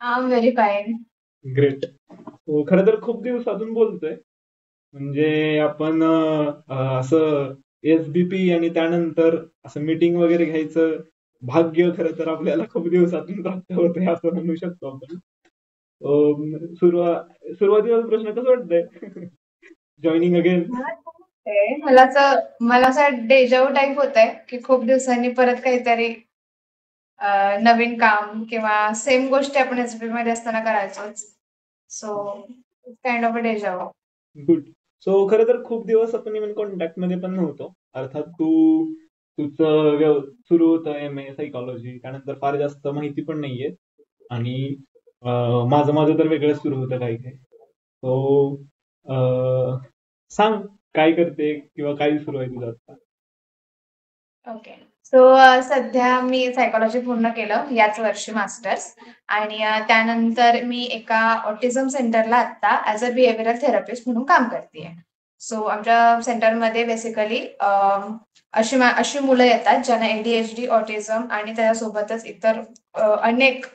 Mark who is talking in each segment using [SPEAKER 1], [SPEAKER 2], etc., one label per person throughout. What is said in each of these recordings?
[SPEAKER 1] I very fine.
[SPEAKER 2] Great. खरं तर खूप दिवसातून बोलतोय. म्हणजे आपण असं एसबीपी आणि त्यानंतर असं मीटिंग वगैरे घ्यायचं भाग्य खरं तर आपल्याला खूप दिवसातून प्राप्त होतंय असं म्हणू शकतो आपण. सुरुवातीला प्रश्न कसं वाटतंय? Joining again.
[SPEAKER 1] मला छान वाटतंय. मला असं डेजावू टाईप होतंय, की खूप दिवसांनी परत काहीतरी नवीन काम किंवा सेम गोष्टी आपण एसबी मध्ये असताना करायचोच. So kind of a deja vu.
[SPEAKER 2] Good. So खरं तर खूप दिवस आपण इव्हन कॉन्टॅक्ट मध्ये पण नव्हतो. अर्थात तुझं सुरू होतं MA सायकॉलॉजी, त्यानंतर फार जास्त माहिती पण नाहीये. आणि माझं माझं तर वेगळंच सुरू होतं काही काही. सो सांग काय करते किंवा काय सुरू आहे तुझं आता?
[SPEAKER 1] ओके. सो सध्या मी सायकॉलॉजी पूर्ण केलं याच वर्षी मास्टर्स आणि त्यानंतर मी एका ऑटिझम सेंटरला आता ॲज अ बिहेवियरल थेरपिस्ट म्हणून काम करते. सो आमच्या सेंटरमध्ये बेसिकली अशी मुलं येतात ज्यांना ADHD, ऑटिझम आणि त्याच्यासोबतच इतर अनेक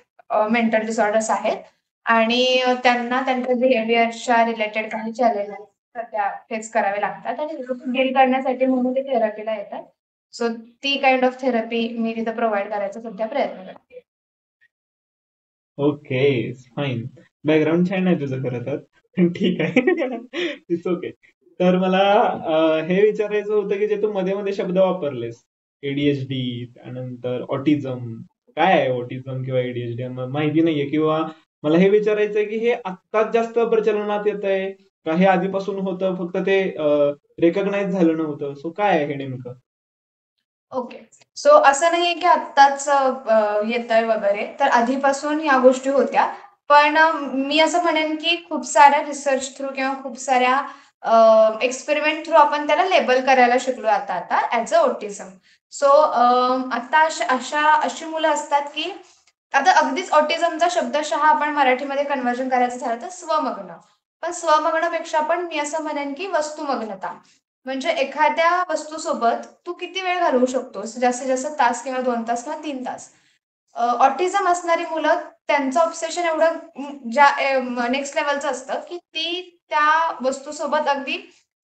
[SPEAKER 1] मेंटल डिसऑर्डर्स आहेत आणि त्यांना त्यांच्या बिहेवियरच्या रिलेटेड काही चॅलेंजेस सध्या फेस करावे लागतात आणि डील करण्यासाठी म्हणून ते थेरपीला येतात. सो ती काइंड ऑफ थेरपी मी तिथं प्रोव्हाईड करायचा सध्या प्रयत्न करते.
[SPEAKER 2] Okay, fine. बॅकग्राऊंड छान आहे तुझं खरं तर. पण ठीक आहे. It's okay. तर मला हे विचारायचं होतं की जे तू मध्ये मध्ये शब्द वापरलेस, ADHD त्यानंतर ऑटिझम. काय आहे ऑटिझम किंवा ADHD? माहिती नाहीये, किंवा मला हे विचारायचंय की हे आत्ताच जास्त प्रचलनात येत आहे का हे आधीपासून होतं, फक्त ते रेकग्नाइज झालं नव्हतं? सो काय आहे हे नेमकं?
[SPEAKER 1] ओके. सो असं नाहीये की आत्ताच येत आहे वगैरे, तर आधीपासून या गोष्टी होत्या. पण मी असं म्हणेन की खूप साऱ्या रिसर्च थ्रू किंवा खूप साऱ्या एक्सपेरिमेंट थ्रू आपण त्याला लेबल करायला शिकलो आता आता ॲज अ ऑटिझम. सो आता अशी मुलं असतात की आता अगदीच ऑटिझमचा शब्दशः आपण मराठीमध्ये कन्व्हर्जन करायचं झालं तर स्वमग्न. पण स्वमग्नपेक्षा पण मी असं म्हणेन की वस्तुमग्नता. म्हणजे एखाद्या वस्तूसोबत तू किती वेळ घालवू शकतोस? जास्तीत जास्त तास किंवा 2 तास किंवा 3 तास. ऑटिझम असणारी मुलं त्यांचं ऑब्सेशन एवढं ज्या नेक्स्ट लेव्हलचं असतं की ती त्या वस्तूसोबत अगदी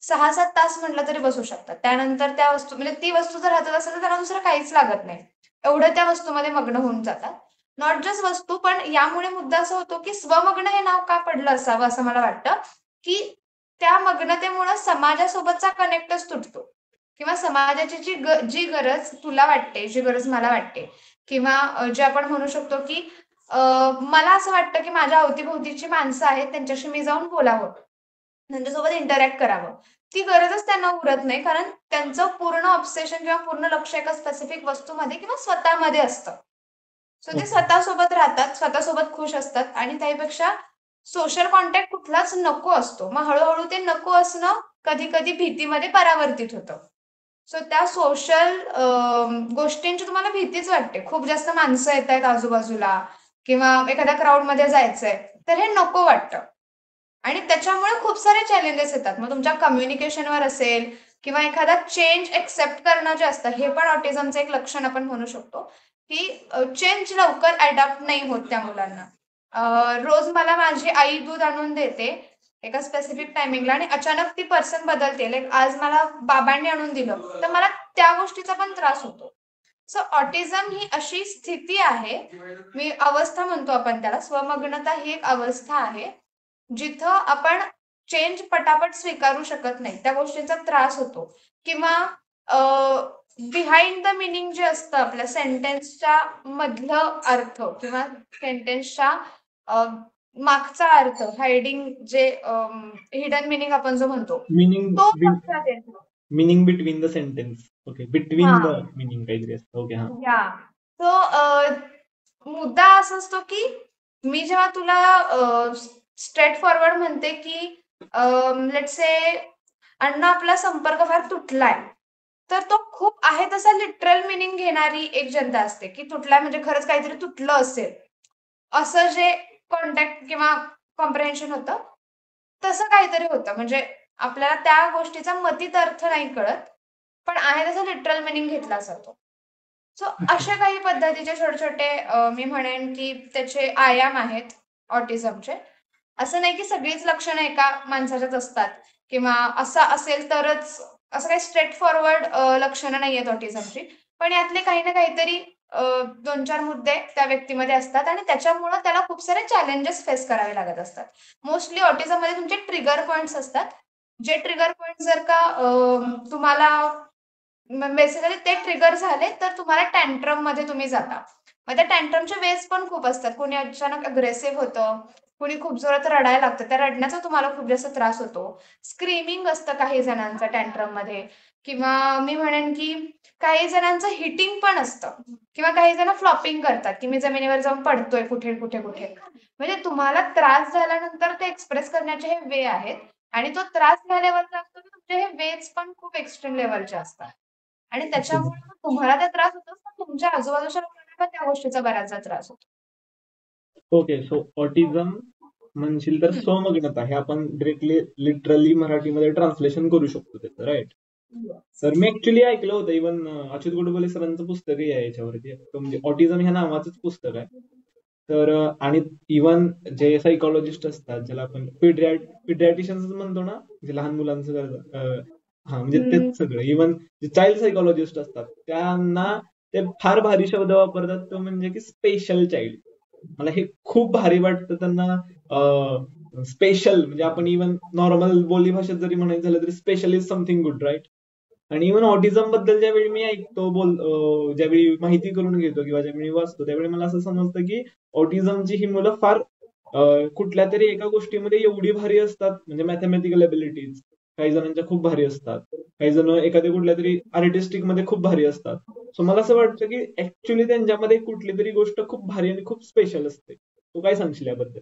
[SPEAKER 1] 6-7 तास म्हटलं तरी बसू शकतात. त्यानंतर त्या वस्तू म्हणजे ती वस्तू जर हातात असेल तर त्यांना दुसरं काहीच लागत नाही. एवढं त्या वस्तूमध्ये मग्न होऊन जातात. नॉट जस्ट वस्तू पण यामुळे मुद्दा असा होतो की स्वमग्न हे नाव का पडलं असावं असं मला वाटतं, की त्या मग्नतेमुळे समाजासोबतचा कनेक्टच तुटतो किंवा समाजाची जी गरज तुला वाटते, जी गरज मला वाटते किंवा जे आपण म्हणू शकतो की अ, मला असं वाटतं की माझ्या अवतीभोवतीची माणसं आहेत त्यांच्याशी मी जाऊन बोलावं, त्यांच्यासोबत इंटरॅक्ट करावं. ती गरजच त्यांना उरत नाही कारण त्यांचं पूर्ण ऑब्सेशन किंवा पूर्ण लक्ष एका स्पेसिफिक वस्तूमध्ये किंवा स्वतःमध्ये असतं. सो ते
[SPEAKER 2] ओके.
[SPEAKER 1] स्वतःसोबत राहतात, स्वतःसोबत खुश असतात आणि त्यापेक्षा सोशल कॉन्टॅक्ट कुठलाच नको असतो. मग हळू ते नको असणं कधी-कधी भीतीमध्ये परावर्तित होतं. सो त्या सोशल गोष्टींची तुम्हाला भीतीच वाटते. खूप जास्त माणसं येतायत आजूबाजूला किंवा एखाद्या क्राउडमध्ये जायचंय, तर हे नको वाटतं. आणि त्याच्यामुळे खूप सारे चॅलेंजेस येतात. मग तुमच्या कम्युनिकेशनवर असेल किंवा एखादा चेंज एक्सेप्ट करणं जे असतं, हे पण ऑटिझमचं एक लक्षण आपण म्हणू शकतो, की चेंज लवकर अडॅप्ट नाही होत त्या मुलांना. रोज मला माझी आई दूध आणून देते एका स्पेसिफिक टायमिंगला आणि अचानक ती पर्सन बदलते. लाइक आज मला बाबांनी आणून दिलं, तर मला त्या गोष्टीचा पण त्रास होतो. सो ऑटिझम ही अशी स्थिती आहे, मी अवस्था म्हणतो आपण त्याला, स्वमग्नता ही एक अवस्था आहे, जिथं आपण चेंज पटापट स्वीकारू शकत नाही. त्या गोष्टींचा त्रास होतो किंवा बिहाइंड द मीनिंग जे असतं आपल्या सेंटेन्सच्या मधलं अर्थ किंवा सेंटेन्सच्या अ, मागचा अर्थ, हायडिंग जे हिडन मीनिंग आपण जो म्हणतो,
[SPEAKER 2] मिनिंग
[SPEAKER 1] तो लक्षात येतो.
[SPEAKER 2] Meaning between the sentence. Okay, between the
[SPEAKER 1] हां.
[SPEAKER 2] मिनिंग काहीतरी असतं. ओके, हा.
[SPEAKER 1] या सो मुद्दा असा असतो की मी जेव्हा तुला स्ट्रेट फॉरवर्ड म्हणते की लेट्स से अन्न आपला संपर्क फार तुटलाय, तर तो खूप आहे तसा लिटरल मिनिंग घेणारी एक जनता असते की तुटलाय म्हणजे खरंच काहीतरी तुटलं असेल असं जे कॉन्टॅक्ट किंवा कॉम्प्रिहेन्शन होतं तसं काहीतरी होतं. म्हणजे आपल्याला त्या गोष्टीचा मतीत अर्थ नाही कळत, पण आहे तसं लिटरल मिनिंग घेतला जातो. सो अशा काही पद्धतीचे छोटे छोटे मी म्हणेन की त्याचे आयाम आहेत ऑटिझमचे. असं नाही की सगळीच लक्षणं एका माणसाच्याच असतात किंवा असं असेल तरच, असं काही स्ट्रेट फॉरवर्ड लक्षणं नाही आहेत ऑटिझमची. पण यातले काही ना काहीतरी 2-4 मुद्दे त्या व्यक्तीमध्ये असतात आणि त्याच्यामुळं त्याला खूप सारे चॅलेंजेस फेस करावे लागत असतात. मोस्टली ऑटिझममध्ये तुमचे ट्रिगर पॉइंट्स असतात. जे ट्रिगर पॉइंट्स जर का तुम्हाला बेसिकली ते ट्रिगर झाले तर तुम्हाला टँट्रममध्ये तुम्ही जाता. मग त्या टँट्रमचे वेज पण खूप असतात. कोणी अचानक अग्रेसिव्ह होतं, कुणी खूप जोरात रडायला लागतं. त्या रडण्याचा तुम्हाला खूप जास्त त्रास होतो. स्क्रीमिंग असतं काही जणांचं टँट्रममध्ये किंवा मी म्हणेन की काही जणांचं हिटिंग पण असतं किंवा काही जण फ्लॉपिंग करतात, की मी जमिनीवर जाऊन पडतोय कुठे, कुठे, कुठे. म्हणजे तुम्हाला त्रास झाल्यानंतर ते एक्सप्रेस करण्याचे हे वे आहेत आणि तो त्रास ह्या लेव्हलचा असतो की तुमचे हे वेज पण खूप एक्स्ट्रीम लेव्हलचे असतात. आणि त्याच्यामुळे मग तुम्हाला त्या त्रास होतोच, पण तुमच्या आजूबाजूच्या लोकांना पण त्या गोष्टीचा बराचसा त्रास होतो.
[SPEAKER 2] ओके, सो ऑटिझम म्हणशील तर
[SPEAKER 1] हम्म.
[SPEAKER 2] स्वमग्नता, हे आपण डिरेक्टली लिटरली मराठीमध्ये ट्रान्सलेशन करू शकतो त्याचं, राईट? तर मी ऍक्च्युली ऐकलं होतं, इव्हन अच्युत गोडबोले सरांचं पुस्तकही आहे याच्यावरती. तो म्हणजे ऑटिझम ह्या नावाचंच पुस्तक आहे. तर आणि इव्हन जे सायकोलॉजिस्ट असतात, ज्याला आपण पिडियाट्रिशियन्स म्हणतो ना, जे लहान मुलांचं हा म्हणजे
[SPEAKER 1] हम्म.
[SPEAKER 2] तेच सगळं. इव्हन जे चाइल्ड सायकोलॉजिस्ट असतात त्यांना ते फार भारी शब्द वापरतात, तो म्हणजे की स्पेशल चाइल्ड. मला हे खूप भारी वाटतं त्यांना. स्पेशल म्हणजे आपण इव्हन नॉर्मल बोली भाषेत जरी म्हणायचं झालं तरी special is something good, right? आणि इव्हन ऑटिझम बद्दल ज्यावेळी मी ऐकतो, ज्यावेळी माहिती करून घेतो किंवा ज्यावेळी वाचतो, त्यावेळी मला असं समजतं की ऑटिझमची ही मुलं फार कुठल्या तरी एका गोष्टीमध्ये एवढी भारी असतात, म्हणजे मॅथमॅटिकल एबिलिटीज काही जणांच्या खूप भारी असतात, काही जण एखाद्या कुठल्या तरी आर्टिस्टिक मध्ये खूप भारी असतात. सो मला असं वाटतं की ऍक्च्युली त्यांच्यामध्ये कुठली तरी गोष्ट खूप भारी आणि खूप स्पेशल असते. तू काय सांगशील याबद्दल?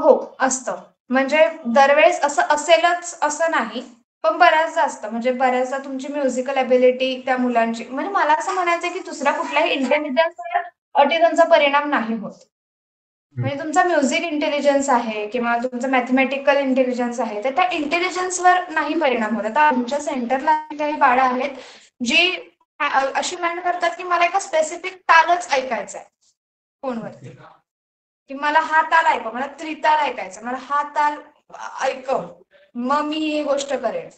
[SPEAKER 1] हो, असतं. म्हणजे दरवेळेस असं असेलच असं नाही, पण बऱ्याचदा असतं. म्हणजे बऱ्याचदा तुमची म्युझिकल एबिलिटी त्या मुलांची, म्हणजे मला असं म्हणायचं की दुसऱ्या कुठल्याही इंटेलिजन्सवर ऑटिझमचा परिणाम नाही होत. म्हणजे तुमचा म्युझिक इंटेलिजन्स आहे किंवा तुमचं मॅथमॅटिकल इंटेलिजन्स आहे, तर त्या इंटेलिजन्सवर नाही परिणाम होत. आता आमच्या सेंटरला काही बाळं आहेत, जी अशी मांड करतात की मला एका स्पेसिफिक तालच ऐकायचा आहे फोनवरती. की मला हा ताल ऐकव, मला त्रिताल ऐकायचा, मला हा ताल ऐकव, मग मी ही गोष्ट करेन.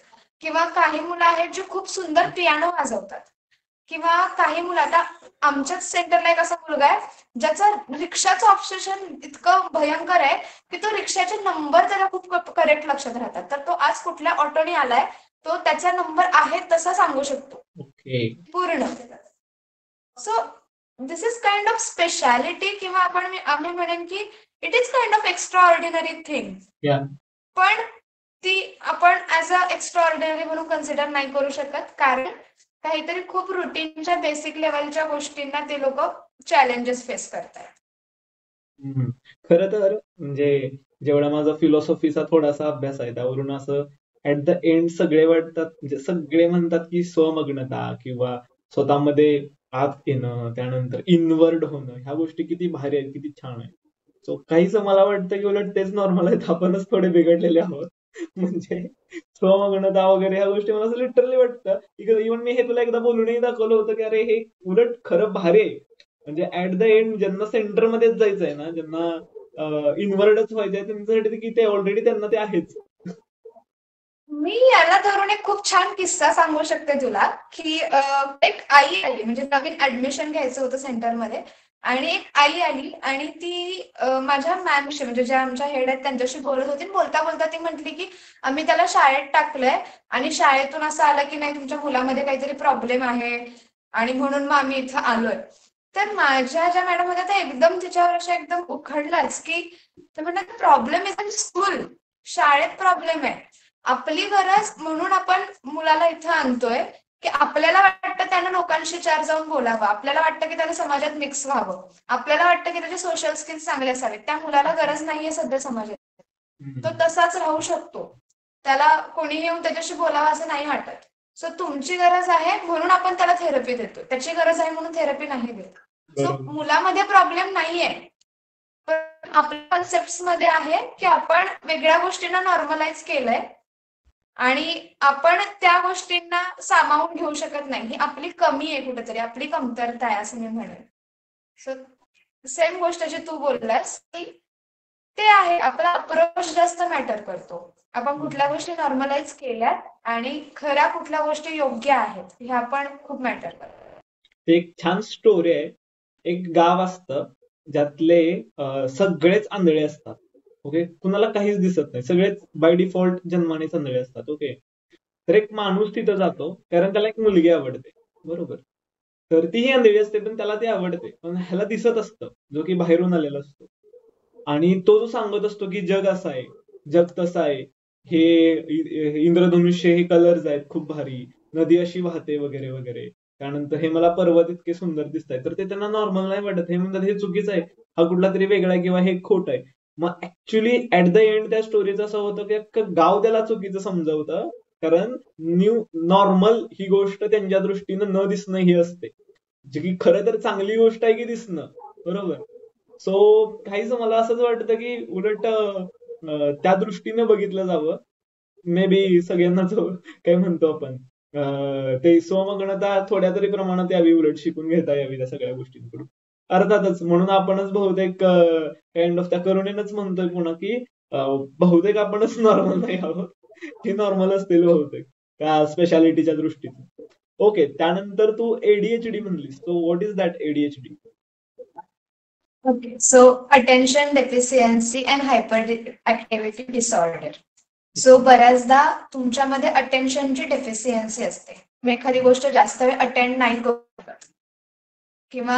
[SPEAKER 1] किंवा काही मुलं आहेत जी खूप सुंदर पियानो वाजवतात किंवा काही मुलं, आता आमच्याच सेंटरला एक असा मुलगा आहे ज्याचं रिक्षाचं ऑब्सेशन इतकं भयंकर आहे की तो रिक्षाचे नंबर त्याला खूप करेक्ट लक्षात राहतात. तर तो आज कुठल्या ऑटोने आलाय, तो त्याचा नंबर आहे तसा सांगू शकतो
[SPEAKER 2] ओके.
[SPEAKER 1] पूर्ण. So this is kind of speciality किंवा आम्ही म्हणेन की it is kind of extra ordinary thing.
[SPEAKER 2] या.
[SPEAKER 1] पण ती आपण ऍज अ एक्स्ट्रा ऑर्डिनरी म्हणून कन्सिडर नाही करू शकत, कारण काहीतरी खूप रुटीनच्या बेसिक लेवलच्या गोष्टींना ते लोक चॅलेंजेस फेस करतात.
[SPEAKER 2] हम्म. खरं तर म्हणजे जेवढा माझा फिलॉसॉफीचा थोडासा अभ्यास आहे, त्यावरून असं ऍट द एंड सगळे वाटतात, म्हणजे सगळे म्हणतात की स्वमग्नता किंवा स्वतःमध्ये आत येणं, त्यानंतर इनवर्ड होणं, ह्या गोष्टी किती भारी आहेत, किती छान आहेत. सो काहीच मला वाटतं की उलट तेच नॉर्मल आहेत, आपणच थोडे बिघडलेले आहोत. म्हणजे स्वमग्नता वगैरे ह्या गोष्टी मला असं लिटरली वाटतं. इव्हन मी हे तुला एकदा बोलूनही दाखवलं होतं की अरे हे उलट खरं भारी आहे. म्हणजे ऍट द एंड ज्यांना सेंटरमध्येच जायचंय ना, ज्यांना इनवर्डच व्हायचंय, त्यांच्यासाठी की ते ऑलरेडी त्यांना ते आहेच.
[SPEAKER 1] मी याला धरून एक खूप छान किस्सा सांगू शकते तुला की एक आई आली, म्हणजे नवीन ऍडमिशन घ्यायचं होतं सेंटरमध्ये आणि एक आई आली आणि ती माझ्या मॅमशी, म्हणजे ज्या आमच्या हेड आहेत त्यांच्याशी बोलत होती. बोलता बोलता ती म्हटली की आम्ही त्याला शाळेत टाकलंय आणि शाळेतून असं आलं की नाही तुमच्या मुलामध्ये काहीतरी प्रॉब्लेम आहे आणि म्हणून मग आम्ही इथं आलोय. तर माझ्या ज्या मॅडम होत्या त्या एकदम तिच्यावर अशा एकदम उखडल्याच की ते म्हणतात प्रॉब्लेम इज इन स्कूल, शाळेत प्रॉब्लेम आहे. आपली गरज म्हणून आपण मुलाला इथं आणतोय की आपल्याला वाटतं त्यानं लोकांशी चार जाऊन बोलावं, आपल्याला वाटतं की त्यानं समाजात मिक्स व्हावं, आपल्याला वाटतं की त्याचे सोशल स्किल्स चांगले असावेत. त्या मुलाला गरज नाहीये सध्या समाजात. तो
[SPEAKER 2] हम्म.
[SPEAKER 1] तसाच राहू शकतो, त्याला कोणी येऊन त्याच्याशी बोलावं असं नाही वाटत. सो तुमची गरज आहे म्हणून आपण त्याला थेरपी देतो, त्याची गरज आहे म्हणून थेरपी नाही देत. सो
[SPEAKER 2] बरोबर.
[SPEAKER 1] मुलामध्ये प्रॉब्लेम नाहीये, पण आपल्या कन्सेप्ट मध्ये आहे की आपण वेगळ्या गोष्टींना नॉर्मलाइज केलंय आणि आपण त्या गोष्टींना सामावून घेऊ शकत नाही. ही आपली कमी आहे कुठेतरी, आपली कमतरता आहे असं मी म्हणेन. सो सेम गोष्ट जी तू बोललास की ते आहे, आपला अप्रोच जास्त मॅटर करतो. आपण कुठल्या गोष्टी नॉर्मलाइज केल्यात आणि खऱ्या कुठल्या गोष्टी योग्य आहेत ह्या पण खूप मॅटर करतात.
[SPEAKER 2] ते एक छान स्टोरी आहे. एक गाव असतं ज्यातले सगळेच आंधळे असतात. ओके, कुणाला काहीच दिसत नाही, सगळेच बाय डिफॉल्ट जन्माने आंधळे असतात. ओके, तर एक माणूस तिथं जातो कारण त्याला एक मुलगी आवडते. बरोबर, तर तीही आंधळी असते पण त्याला ती आवडते, पण ह्याला दिसत असतं, जो की बाहेरून आलेला असतो. आणि तो जो सांगत असतो की जग असं आहे, जग तसं आहे, हे इंद्रधनुष्य हे कलर्स आहेत खूप भारी, नदी अशी वाहते वगैरे वगैरे. त्यानंतर हे मला पर्वत इतके सुंदर दिसत आहे, तर ते त्यांना नॉर्मल नाही वाटत. हे म्हणतात हे चुकीचं आहे, हा कुठला तरी वेगळा आहे किंवा हे खोट आहे. मग ऍक्च्युली ऍट द एंड त्या स्टोरीचं असं होतं की अख्खं गाव त्याला चुकीचं समजवतं, कारण नॉर्मल ही गोष्ट त्यांच्या दृष्टीनं न दिसणं ही असते, जी की खरं तर चांगली गोष्ट आहे की दिसणं. बरोबर. सो काहीच मला असंच वाटतं की उलट त्या दृष्टीने बघितलं जावं. मे बी सगळ्यांना जो काय म्हणतो आपण ते स्वमग्नता थोड्या तरी प्रमाणात यावी, उलट शिकून घेता यावी त्या सगळ्या गोष्टींकडून. अर्थातच म्हणून आपणच बहुतेक काइंड ऑफ त्या करुणेनंच म्हणतोय पुन्हा की बहुतेक आपणच नॉर्मल नाही आहोत, हे नॉर्मल असतील बहुतेक त्या स्पेशालिटीच्या दृष्टीतून. ओके, त्यानंतर तू एडीएचडी म्हणलीस, so what is that ADHD?
[SPEAKER 1] Okay, so attention deficiency and hyper activity disorder. So बऱ्याचदा तुमच्यामध्ये अटेन्शनची डेफिशियन्सी असते. तुम्ही एखादी गोष्ट जास्त वेळ अटेंड नाही करू शकत किंवा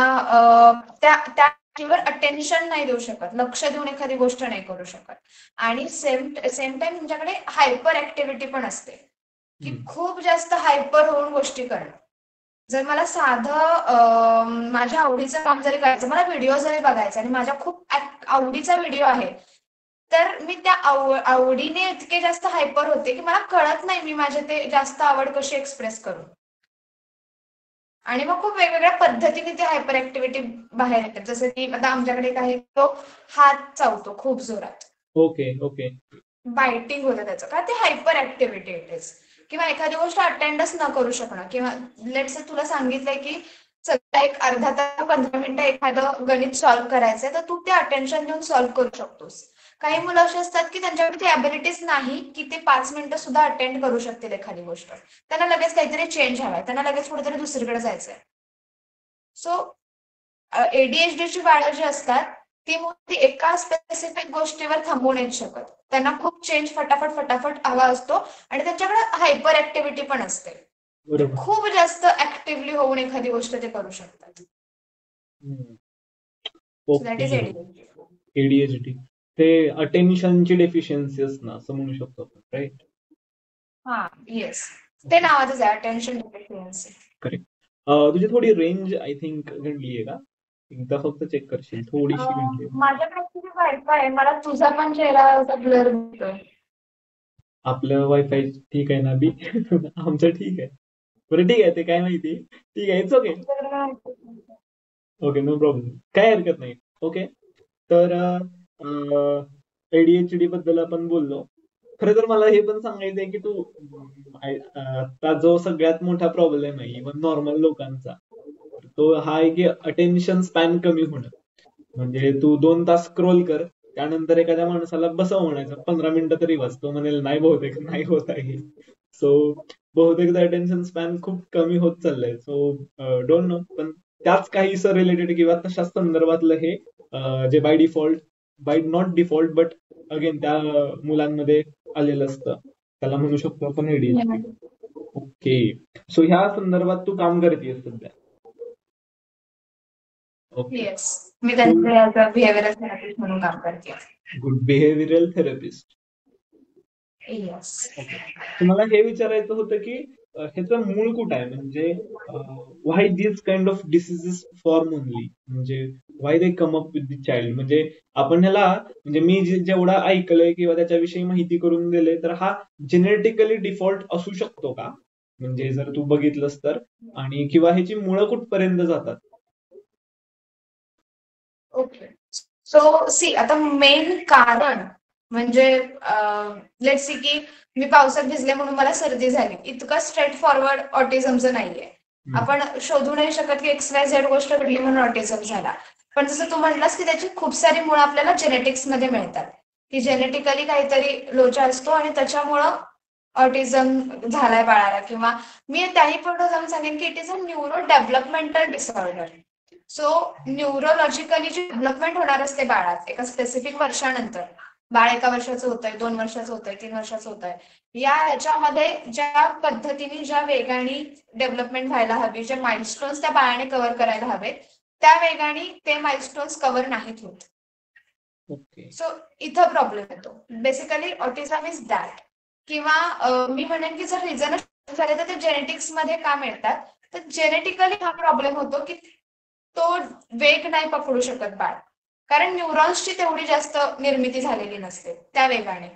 [SPEAKER 1] त्या त्या गोष्टीवर अटेन्शन नाही देऊ शकत, लक्ष देऊन एखादी गोष्ट नाही करू शकत. आणि सेम सेम टाइम तुमच्याकडे हायपर ऍक्टिव्हिटी पण असते की खूप जास्त हायपर होऊन गोष्टी करणं. जर मला साधं माझ्या आवडीचं काम जरी करायचं, मला व्हिडिओ जरी बघायचा आणि माझ्या खूप आवडीचा व्हिडिओ आहे, तर मी त्या आवडीने इतके जास्त हायपर होते की मला कळत नाही मी माझे ते जास्त आवड कशी एक्सप्रेस करू. आणि मग खूप वेगवेगळ्या पद्धतीने ती हायपर ऍक्टिव्हिटी बाहेर येतात. जसं की आता आमच्याकडे एक आहे, तो हात चावतो खूप जोरात,
[SPEAKER 2] ओके ओके.
[SPEAKER 1] बायटिंग होतं त्याचं, का ते हायपर ऍक्टिव्हिटी इट इज. किंवा एखादी गोष्ट अटेंडच न करू शकणं, किंवा लेट्स से तुला सांगितलंय की सध्या एक अर्धा तास 15 मिनिटं एखादं गणित सॉल्व्ह करायचंय, तर तू ते अटेन्शन देऊन सॉल्व्ह करू शकतोस. काही मुलं अशी असतात की त्यांच्याकडे ती ॲबिलिटीज नाही की ते 5 मिनिटं सुद्धा अटेंड करू शकतील एखादी गोष्ट. त्यांना लगेच काहीतरी चेंज हवाय, त्यांना लगेच कुठेतरी दुसरीकडे जायचंय. सो एडीएचडीची बाळं जी असतात ती ती एका स्पेसिफिक गोष्टीवर थांबू नाही शकत. त्यांना खूप चेंज फटाफट फटाफट हवा असतो आणि त्यांच्याकडे हायपर ऍक्टिव्हिटी पण असते. ते
[SPEAKER 2] बरोबर.
[SPEAKER 1] खूप जास्त ऍक्टिव्हली होऊन एखादी गोष्ट ते करू शकतात. So that is
[SPEAKER 2] okay.
[SPEAKER 1] ADHD.
[SPEAKER 2] ADHD ते अटेन्शनची डेफिशियन्सी असणं असं म्हणू शकतो आपण, राईट?
[SPEAKER 1] हा, येस. ते नावातच आहे, अटेन्शन डेफिशियन्सी.
[SPEAKER 2] करेक्ट. तुझी थोडी रेंज आय थिंक घडली आहे का? एकदा फक्त चेक करशील, थोडीशी घडली आहे.
[SPEAKER 1] माझ्याकडे ऍक्च्युली वायफाय आहे, मला तुझा पण चेहरा असा ब्लर दिसतोय.
[SPEAKER 2] आपलं वायफाय ठीक आहे ना बी? आमचं ठीक आहे. बरं ठीक आहे, ते काय माहिती. ठीक आहे, it's okay. Okay, no problem, काय हरकत नाही. ओके, तर एडीएचडी बद्दल आपण बोललो. खरं तर मला हे पण सांगायचं आहे की तू आता जो सगळ्यात मोठा प्रॉब्लेम आहे इव्हन नॉर्मल लोकांचा, तो हा आहे की अटेन्शन स्पॅन कमी होणं. म्हणजे तू 2 तास स्क्रोल कर, त्यानंतर एखाद्या माणसाला बसव म्हणायचं 15 मिनिटं तरी वाच, तो म्हणेल नाही बहुतेक नाही होत आहे. सो बहुतेक अटेन्शन स्पॅन खूप कमी होत चाललंय. सो डोंट नो, पण त्याच काहीसं रिलेटेड किंवा तशाच संदर्भातलं हे जे by default, by not default but again त्या मुलांमध्ये आलेलं असतं, त्याला म्हणू शकतो आपण एडीएचडी. ओके, सो ह्या संदर्भात तू काम करतेस सध्या? ओके.
[SPEAKER 1] येस, मी त्यांचे बिहेवियरल थेरपिस्ट म्हणून काम करते.
[SPEAKER 2] Good, behavioural therapist.
[SPEAKER 1] Yes.
[SPEAKER 2] Okay, तुम्हाला हे विचारायचं होतं की ह्याचं मूळ कुठं आहे, म्हणजे why this kind of diseases form only, म्हणजे why they come up with the child. म्हणजे आपण ह्याला, म्हणजे मी जेवढा ऐकलंय किंवा त्याच्याविषयी माहिती करून दिले, तर हा जेनेटिकली डिफॉल्ट असू शकतो का, म्हणजे जर तू बघितलंस तर, आणि किंवा ह्याची मुळं कुठपर्यंत जातात?
[SPEAKER 1] ओके, सो सी, आता मेन कारण म्हणजे लेट सी की मी पावसात भिजले म्हणून मला सर्दी झाली, इतकं स्ट्रेट फॉरवर्ड ऑटिझमचं नाहीये.
[SPEAKER 2] हम्म.
[SPEAKER 1] आपण शोधू नाही शकत की XYZ गोष्ट घडली म्हणून ऑटिझम झाला. पण जसं तू म्हटलास की त्याची खूप सारी मुळं आपल्याला जेनेटिक्स मध्ये मिळतात, की जेनेटिकली काहीतरी लोचा असतो आणि त्याच्यामुळं ऑटिझम झालाय बाळाला. किंवा मी त्याही पुढे जाऊन सांगेन की it is a neuro developmental disorder. So neurologically जी डेव्हलपमेंट होणार असते बाळात एका स्पेसिफिक वर्षानंतर, बाळ 1 वर्षाचं होत आहे, 2 वर्षाचं होत आहे, 3 वर्षाचं होत आहे, या ह्याच्यामध्ये ज्या पद्धतीने ज्या वेगाने डेव्हलपमेंट व्हायला हवी, जे माइलस्टोन्स त्या बाळाने कव्हर करायला हवे, त्या वेगाने ते माइलस्टोन्स कव्हर नाहीत होत.
[SPEAKER 2] ओके.
[SPEAKER 1] सो इथं प्रॉब्लेम येतो. Basically autism is that. किंवा मी म्हणेन की जर रिझन झाले तर ते जेनेटिक्स मध्ये का मिळतात, तर जेनेटिकली हा प्रॉब्लेम होतो की तो वेग नाही पकडू शकत बाळ, कारण न्यूरॉन्सची तेवढी जास्त निर्मिती झालेली नसते त्या वेगाने.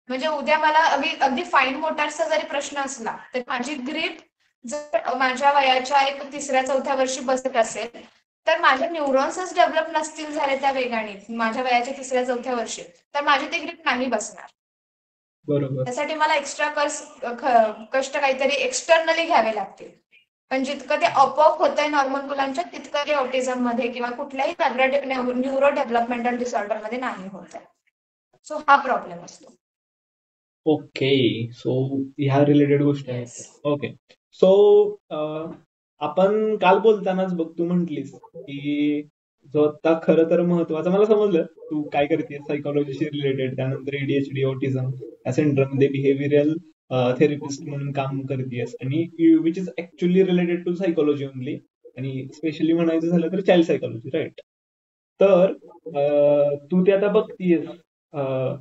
[SPEAKER 1] म्हणजे उद्या मला अगदी अगदी फाईन मोटारचा जरी प्रश्न असला तर माझी ग्रीप जर माझ्या वयाच्या एक 3ऱ्या-4थ्या वर्षी बसत असेल, तर माझे न्यूरॉन्सच डेव्हलप नसतील झाले त्या वेगाने माझ्या वयाच्या 3ऱ्या-4थ्या वर्षी, तर माझी ती ग्रीप नाही बसणार.
[SPEAKER 2] बरोबर.
[SPEAKER 1] त्यासाठी मला एक्स्ट्रा कष्ट काहीतरी एक्सटर्नली घ्यावे लागतील. पण जितकं ते आपोआप होतंय नॉर्मल मुलांच्या, तितकं ते ऑटिझम मध्ये किंवा कुठल्याही न्यूरो डेव्हलपमेंटल डिसऑर्डर मध्ये नाही होत आहे. सो हा प्रॉब्लेम असतो.
[SPEAKER 2] ओके. सो ह्या रिलेटेड गोष्टी आहेत.
[SPEAKER 1] येस.
[SPEAKER 2] ओके. सो आपण काल बोलतानाच बघ तू म्हटलीस की जो आता खरं तर महत्वाचं मला समजलं तू काय करतेस सायकोलॉजीशी रिलेटेड, त्यानंतर ADHD ऑटिझम या सेंटरमध्ये बिहेव्हिअरल थेरपिस्ट म्हणून काम करतेस आणि which is actually related to psychology only, आणि स्पेशली म्हणायचं झालं तर चाइल्ड सायकोलॉजी, राईट? तर तू ते आता बघतीयस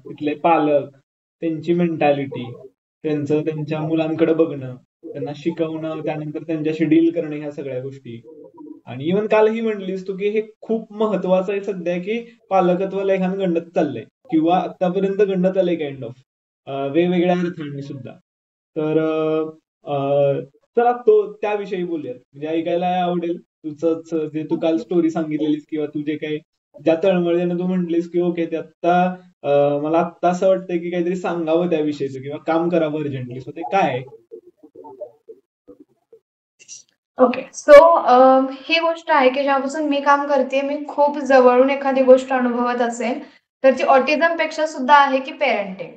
[SPEAKER 2] तिथले पालक, त्यांची मेंटॅलिटी, त्यांचं त्यांच्या मुलांकडे बघणं, त्यांना शिकवणं, त्यानंतर त्यांच्याशी डील करणं, ह्या सगळ्या गोष्टी. आणि इव्हन कालही म्हणलीस तू की हे खूप महत्वाचं आहे सध्या की पालकत्व लेखान गंडत चाललंय किंवा आतापर्यंत गंडत आलंय काइंड ऑफ वेगवेगळ्या अर्थांनी सुद्धा. तर चला त्याविषयी बोलूयात. म्हणजे ऐकायला आवडेल तुझं जे तू काल स्टोरी सांगितलेलीस किंवा तू जे काही ज्या तळमळीने तू म्हटलीस की ओके ते आत्ता मला आत्ता असं वाटतंय की काहीतरी सांगावं त्याविषयीचं किंवा काम करावं अर्जंटली. सो ते काय आहे?
[SPEAKER 1] ओके. सो ही गोष्ट आहे की जेव्हापासून मी काम करते, मी खूप जवळून एखादी गोष्ट अनुभवत असेल, तर ती ऑटिझम पेक्षा सुद्धा आहे की पेरेंटिंग.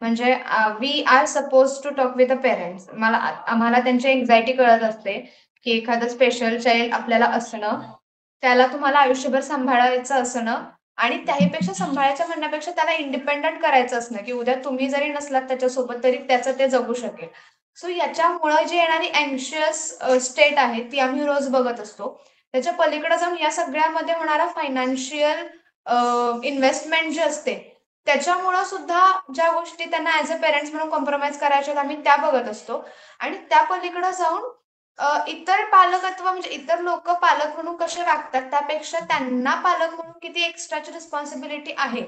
[SPEAKER 1] म्हणजे we are suppose to talk with the parents. आम्हाला त्यांची एन्झायटी कळत असते की एखादं स्पेशल चाइल्ड आपल्याला असणं, त्याला तुम्हाला आयुष्यभर सांभाळायचं असणं, आणि त्याहीपेक्षा सांभाळायचं म्हणण्यापेक्षा त्याला इंडिपेंडंट करायचं असणं, की उद्या तुम्ही जरी नसलात त्याच्यासोबत तरी त्याचं ते जगू शकेल. सो याच्यामुळे जी येणारी अँशियस स्टेट आहे ती आम्ही रोज बघत असतो. त्याच्या पलीकडे जाऊन या सगळ्यामध्ये होणारा फायनान्शियल इन्व्हेस्टमेंट जी असते, त्याच्यामुळं सुद्धा ज्या गोष्टी त्यांना ऍज अ पेरेंट्स म्हणून कॉम्प्रोमाइज करायच्या आम्ही त्या बघत असतो. आणि त्या पलीकडे जाऊन इतर पालकत्व म्हणजे इतर लोक पालक म्हणून कसे वागतात त्यापेक्षा त्यांना पालक म्हणून किती एक्स्ट्राची रिस्पॉन्सिबिलिटी आहे,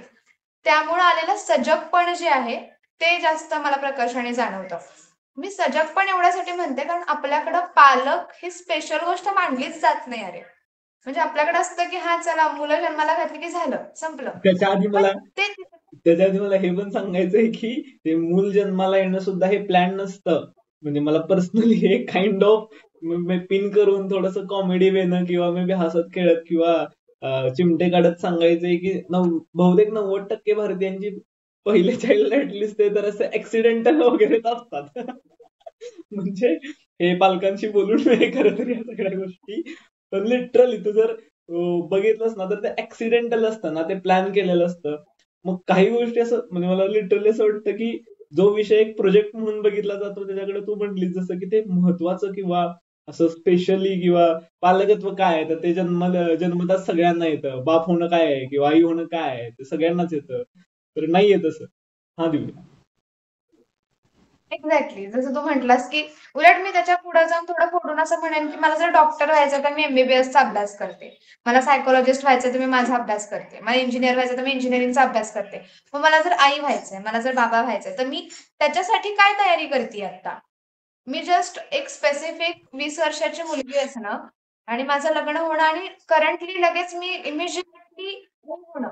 [SPEAKER 1] त्यामुळे आलेलं सजगपण जे आहे ते जास्त मला प्रकर्षाने जाणवतं. मी सजगपण एवढ्यासाठी म्हणते कारण आपल्याकडं पालक ही स्पेशल गोष्ट मानलीच जात नाही. अरे म्हणजे आपल्याकडे असतं की हा चला मुलं जन्माला घातली की झालं संपलं.
[SPEAKER 2] त्याच्या आधी
[SPEAKER 1] पण
[SPEAKER 2] मला
[SPEAKER 1] ते
[SPEAKER 2] त्याच्या आधी मला हे पण सांगायचंय की ते मूल जन्माला येणं सुद्धा हे प्लॅन नसतं. म्हणजे मला पर्सनली हे काइंड ऑफ पिन करून थोडस कॉमेडी वेनं किंवा मे बी हसत खेळत किंवा चिमटे काढत सांगायचंय की बहुतेक 90% भारतीयांची पहिले चाइल्ड ऍटलिस्ट ते तर असे ऍक्सिडेंटल वगैरेच असतात. म्हणजे हे पालकांशी बोलून नाही खरं तर या सगळ्या गोष्टी. पण लिटरली तू जर बघितलंस ना तर ते ऍक्सिडेंटल असतं ना, ते प्लॅन केलेलं असतं. मग काही गोष्टी असं म्हणजे मला लिटरली असं वाटतं की जो विषय एक प्रोजेक्ट म्हणून बघितला जातो त्याच्याकडे तू म्हटलीस जसं की ते महत्वाचं किंवा असं स्पेशली किंवा पालकत्व काय आहे तर ते जन्मताच सगळ्यांना येतं. बाप होणं काय आहे किंवा आई होणं काय आहे ते सगळ्यांनाच येतं. तर नाहीये तसं. हा दिव्या.
[SPEAKER 1] एक्झॅक्टली जसं तू म्हटलास की उलट मी त्याच्या पुढे जाऊन थोडं फोडून असं म्हणेन की मला जर डॉक्टर व्हायचं तर मी MBBSचा अभ्यास करते, मला सायकोलॉजिस्ट व्हायचं तर मी माझा अभ्यास करते, मला इंजिनियर व्हायचं तर मी इंजिनिअरिंगचा अभ्यास करते. मग मला जर आई व्हायचंय, मला जर बाबा व्हायचंय, तर मी त्याच्यासाठी काय तयारी करते आता? मी जस्ट एक स्पेसिफिक 20 वर्षाची मुलगी असणं आणि माझं लग्न होणं आणि करंटली लगेच मी इमिजिएटली होणं,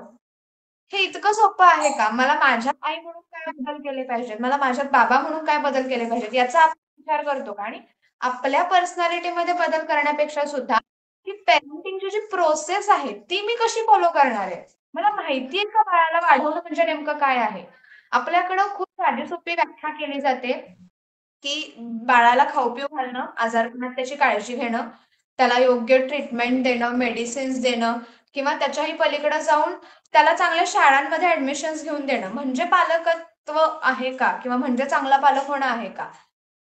[SPEAKER 1] हे इतकं सोपं आहे का? मला माझ्या आई म्हणून काय बदल केले पाहिजेत? मला माझ्या बाबा म्हणून काय बदल केले पाहिजेत? याचा आपण विचार करतो का? आणि आपल्या पर्सनॅलिटीमध्ये बदल करण्यापेक्षा सुद्धा ही पेरेंटिंगची जी प्रोसेस आहे, ती मी कशी फॉलो करणार आहे? मला माहिती आहे का बाळाला वाढवणं म्हणजे नेमकं काय आहे? आपल्याकडं खूप साधी सोपी व्याख्या केली जाते, की बाळाला खाऊ-पिऊ घालणं, आजारपणात त्याची काळजी घेणं, त्याला योग्य ट्रीटमेंट देणं, मेडिसिन्स देणं किंवा त्याच्याही पलीकडे जाऊन त्याला चांगल्या शाळांमध्ये ऍडमिशन्स घेऊन देणं म्हणजे पालकत्व आहे का? किंवा म्हणजे चांगला पालक होणं आहे का?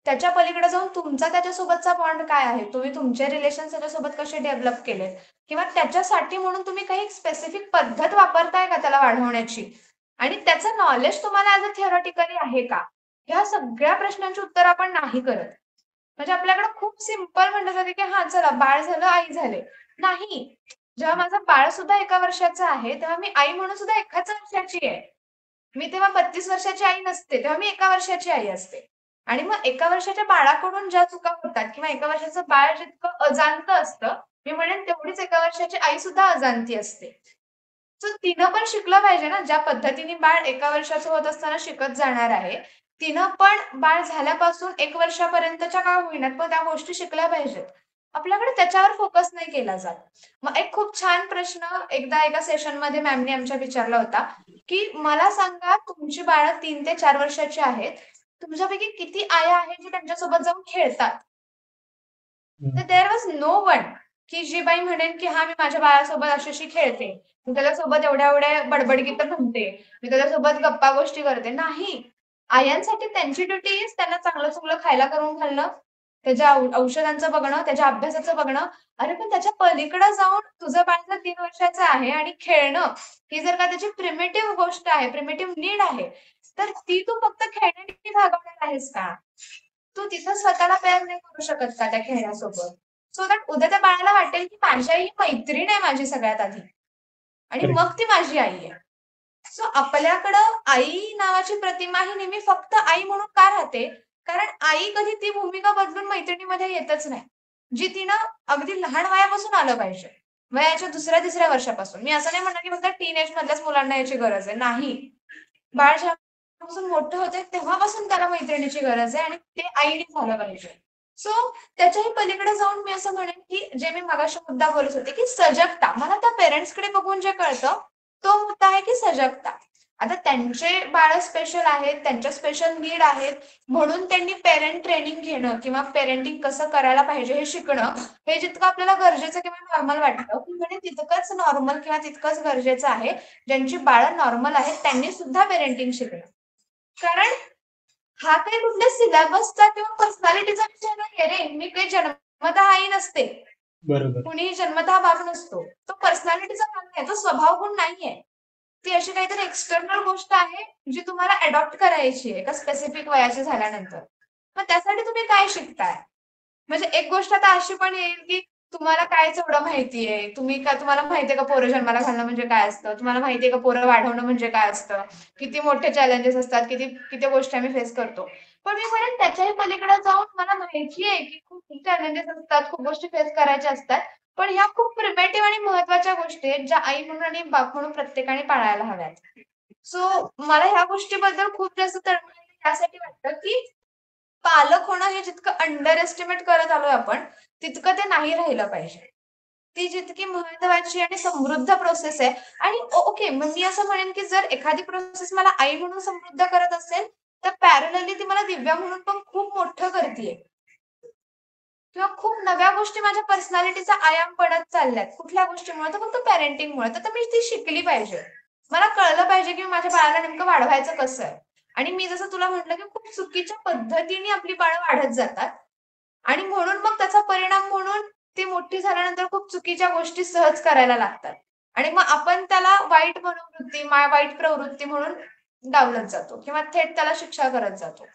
[SPEAKER 1] त्याच्या पलीकडे जाऊन तुमचा त्याच्यासोबतचा बॉन्ड काय आहे? तुम्ही तुमचे रिलेशन त्याच्यासोबत कसे डेव्हलप केलेत? किंवा त्याच्यासाठी म्हणून तुम्ही काही स्पेसिफिक पद्धत वापरताय का त्याला वाढवण्याची? आणि त्याचं नॉलेज तुम्हाला ॲज अ थिअरॉटिकली आहे का? ह्या सगळ्या प्रश्नांची उत्तर आपण नाही करत. म्हणजे आपल्याकडे खूप सिंपल म्हणलं जाते, की हां, चला बाळ झालं, आई झाले. नाही. जेव्हा माझं बाळ सुद्धा 1 वर्षाचं आहे, तेव्हा मी आई म्हणून सुद्धा 1च वर्षाची आहे. मी तेव्हा 32 वर्षाची आई नसते. तेव्हा मी 1 वर्षाची आई असते. आणि मग 1 वर्षाच्या बाळाकडून ज्या चुका होतात किंवा 1 वर्षाचं बाळ जितकं अजाणतं असतं, मी म्हणेन तेवढीच 1 वर्षाची आई सुद्धा अजाणती असते. सो तिनं पण शिकलं पाहिजे ना, ज्या पद्धतीने बाळ 1 वर्षाचं होत असताना शिकत जाणार आहे, तिनं पण बाळ झाल्यापासून 1 वर्षापर्यंतच्या का होईनात, पण त्या गोष्टी शिकल्या पाहिजेत. आपल्याकडे त्याच्यावर फोकस नाही केला जात. मग एक खूप छान प्रश्न एकदा एका सेशनमध्ये मॅमनी आमच्या विचारला होता, की मला सांगा तुमची बाळं 3 ते 4 वर्षाची आहेत. तुमच्यापैकी किती आया आहेत जे त्यांच्यासोबत जाऊन खेळतात? तर देअर वॉज नो वन की जी बाई म्हणेन की हा मी माझ्या बाळासोबत अशी खेळते, मी त्याच्यासोबत एवढ्या एवढ्या बडबडगीतं म्हणते, मी त्याच्यासोबत गप्पा गोष्टी करते. नाही. आयांसाठी त्यांची ड्युटी इज त्यांना चांगलं चुंगलं खायला करून घालणं, त्याच्या औषधांचं बघणं, त्याच्या अभ्यासाचं बघणं. अरे पण त्याच्या पलीकडे जाऊन तुझं बाळ जर 3 वर्षाचं आहे आणि खेळणं ही जर का त्याची प्रिमिटिव्ह गोष्ट आहे, प्रिमिटिव्ह नीड आहे, तर ती तू फक्त खेळण्याने भागवणार आहेस का? तू तिथं स्वतःला तयार नाही करू शकत का त्या खेळण्यासोबत? सो दॅट उद्या त्या बाळाला वाटेल की माझी आई ही मैत्रीण आहे माझी सगळ्यात आधी आणि
[SPEAKER 2] करेक्ट.
[SPEAKER 1] मग ती माझी आई आहे. सो आपल्याकडं आई नावाची प्रतिमा ही नेहमी फक्त आई म्हणून का राहते? कारण आई कधी ती भूमिका बदलून मैत्रिणीमध्ये येतच नाही. जी तिनं अगदी लहान वयापासून आलं पाहिजे. वयाच्या 2ऱ्या-3ऱ्या वर्षापासून. मी असं नाही म्हणणार की फक्त टीनेज मधल्याच मुलांना याची गरज आहे. नाही. बाळ जेव्हापासून मोठं होतंय तेव्हापासून त्याला मैत्रिणीची गरज आहे आणि ते आईने झालं पाहिजे. सो त्याच्याही पलीकडे जाऊन मी असं म्हणेन की जे मी मगाशी मुद्दा बोलत होते की सजगता. मला त्या पेरेंट्सकडे बघून जे कळतं तो मुद्दा आहे की सजगता. आता त्यांचे बाळ स्पेशल आहेत, त्यांच्या स्पेशल नीड आहेत म्हणून त्यांनी पेरेंट ट्रेनिंग घेणं किंवा पेरेंटिंग कसं करायला पाहिजे हे शिकणं हे जितकं आपल्याला गरजेचं किंवा नॉर्मल वाटतं, मी म्हणेन तितकंच नॉर्मल किंवा तितकंच गरजेचं आहे ज्यांची बाळं नॉर्मल आहेत त्यांनी सुद्धा पेरेंटिंग शिकणं. कारण हा काही कुठल्या सिलेबसचा किंवा पर्सनॅलिटीचा विषय नाहीये रे. मी काही जन्मतः आई नसते.
[SPEAKER 2] बरोबर.
[SPEAKER 1] कुणीही जन्मतः बाप नसतो. तो पर्सनॅलिटीचा भाग नाही, तो स्वभाव गुण नाहीये. ती अशी काहीतरी एक्सटर्नल गोष्ट आहे जी तुम्हाला अडॉप्ट करायची आहे एका स्पेसिफिक वयाची झाल्यानंतर. मग त्यासाठी तुम्ही काय शिकताय? म्हणजे एक गोष्ट आता अशी पण येईल की तुम्हाला कायच एवढं माहितीये, तुम्हाला माहितीये का पोरं जन्माला घालणं म्हणजे काय असतं? तुम्हाला माहितीये का पोरं वाढवणं म्हणजे काय असतं? किती मोठे चॅलेंजेस असतात, किती किती गोष्टी आम्ही फेस करतो. पण मी म्हणेन त्याच्याही पलीकडे जाऊन मला माहिती आहे की खूप चॅलेंजेस असतात, खूप गोष्टी फेस करायच्या असतात. पण ह्या खूप प्रिमेटिव्ह आणि महत्त्वाच्या गोष्टी आहेत ज्या आई म्हणून आणि बाप म्हणून प्रत्येकाने पाळायला हव्यात. सो मला ह्या गोष्टीबद्दल खूप जास्त तळमळ यासाठी वाटतं की पालक होणं हे जितकं अंडर एस्टिमेट करत आलोय आपण, तितकं ते नाही राहिलं पाहिजे. ती जितकी महत्वाची आणि समृद्ध प्रोसेस आहे आणि ओके मग मी असं म्हणेन की जर एखादी प्रोसेस मला आई म्हणून समृद्ध करत असेल, तर पॅरलली ती मला दिव्या म्हणून पण खूप मोठं करतीये. किंवा खूप नव्या गोष्टी माझ्या पर्सनॅलिटीचा आयाम पडत चालल्यात. कुठल्या गोष्टीमुळे? तर फक्त पॅरेंटिंगमुळे. तर मी ती शिकली पाहिजे. मला कळलं पाहिजे की माझ्या बाळाला नेमकं वाढवायचं कसं आहे. आणि मी जसं तुला म्हटलं की खूप चुकीच्या पद्धतीने आपली बाळं वाढत जातात. आणि म्हणून मग त्याचा परिणाम म्हणून ती मोठी झाल्यानंतर खूप चुकीच्या गोष्टी सहज करायला लागतात. आणि मग आपण त्याला वाईट मनोवृत्ती, वाईट प्रवृत्ती म्हणून डावलत जातो किंवा थेट त्याला शिक्षा करत जातो.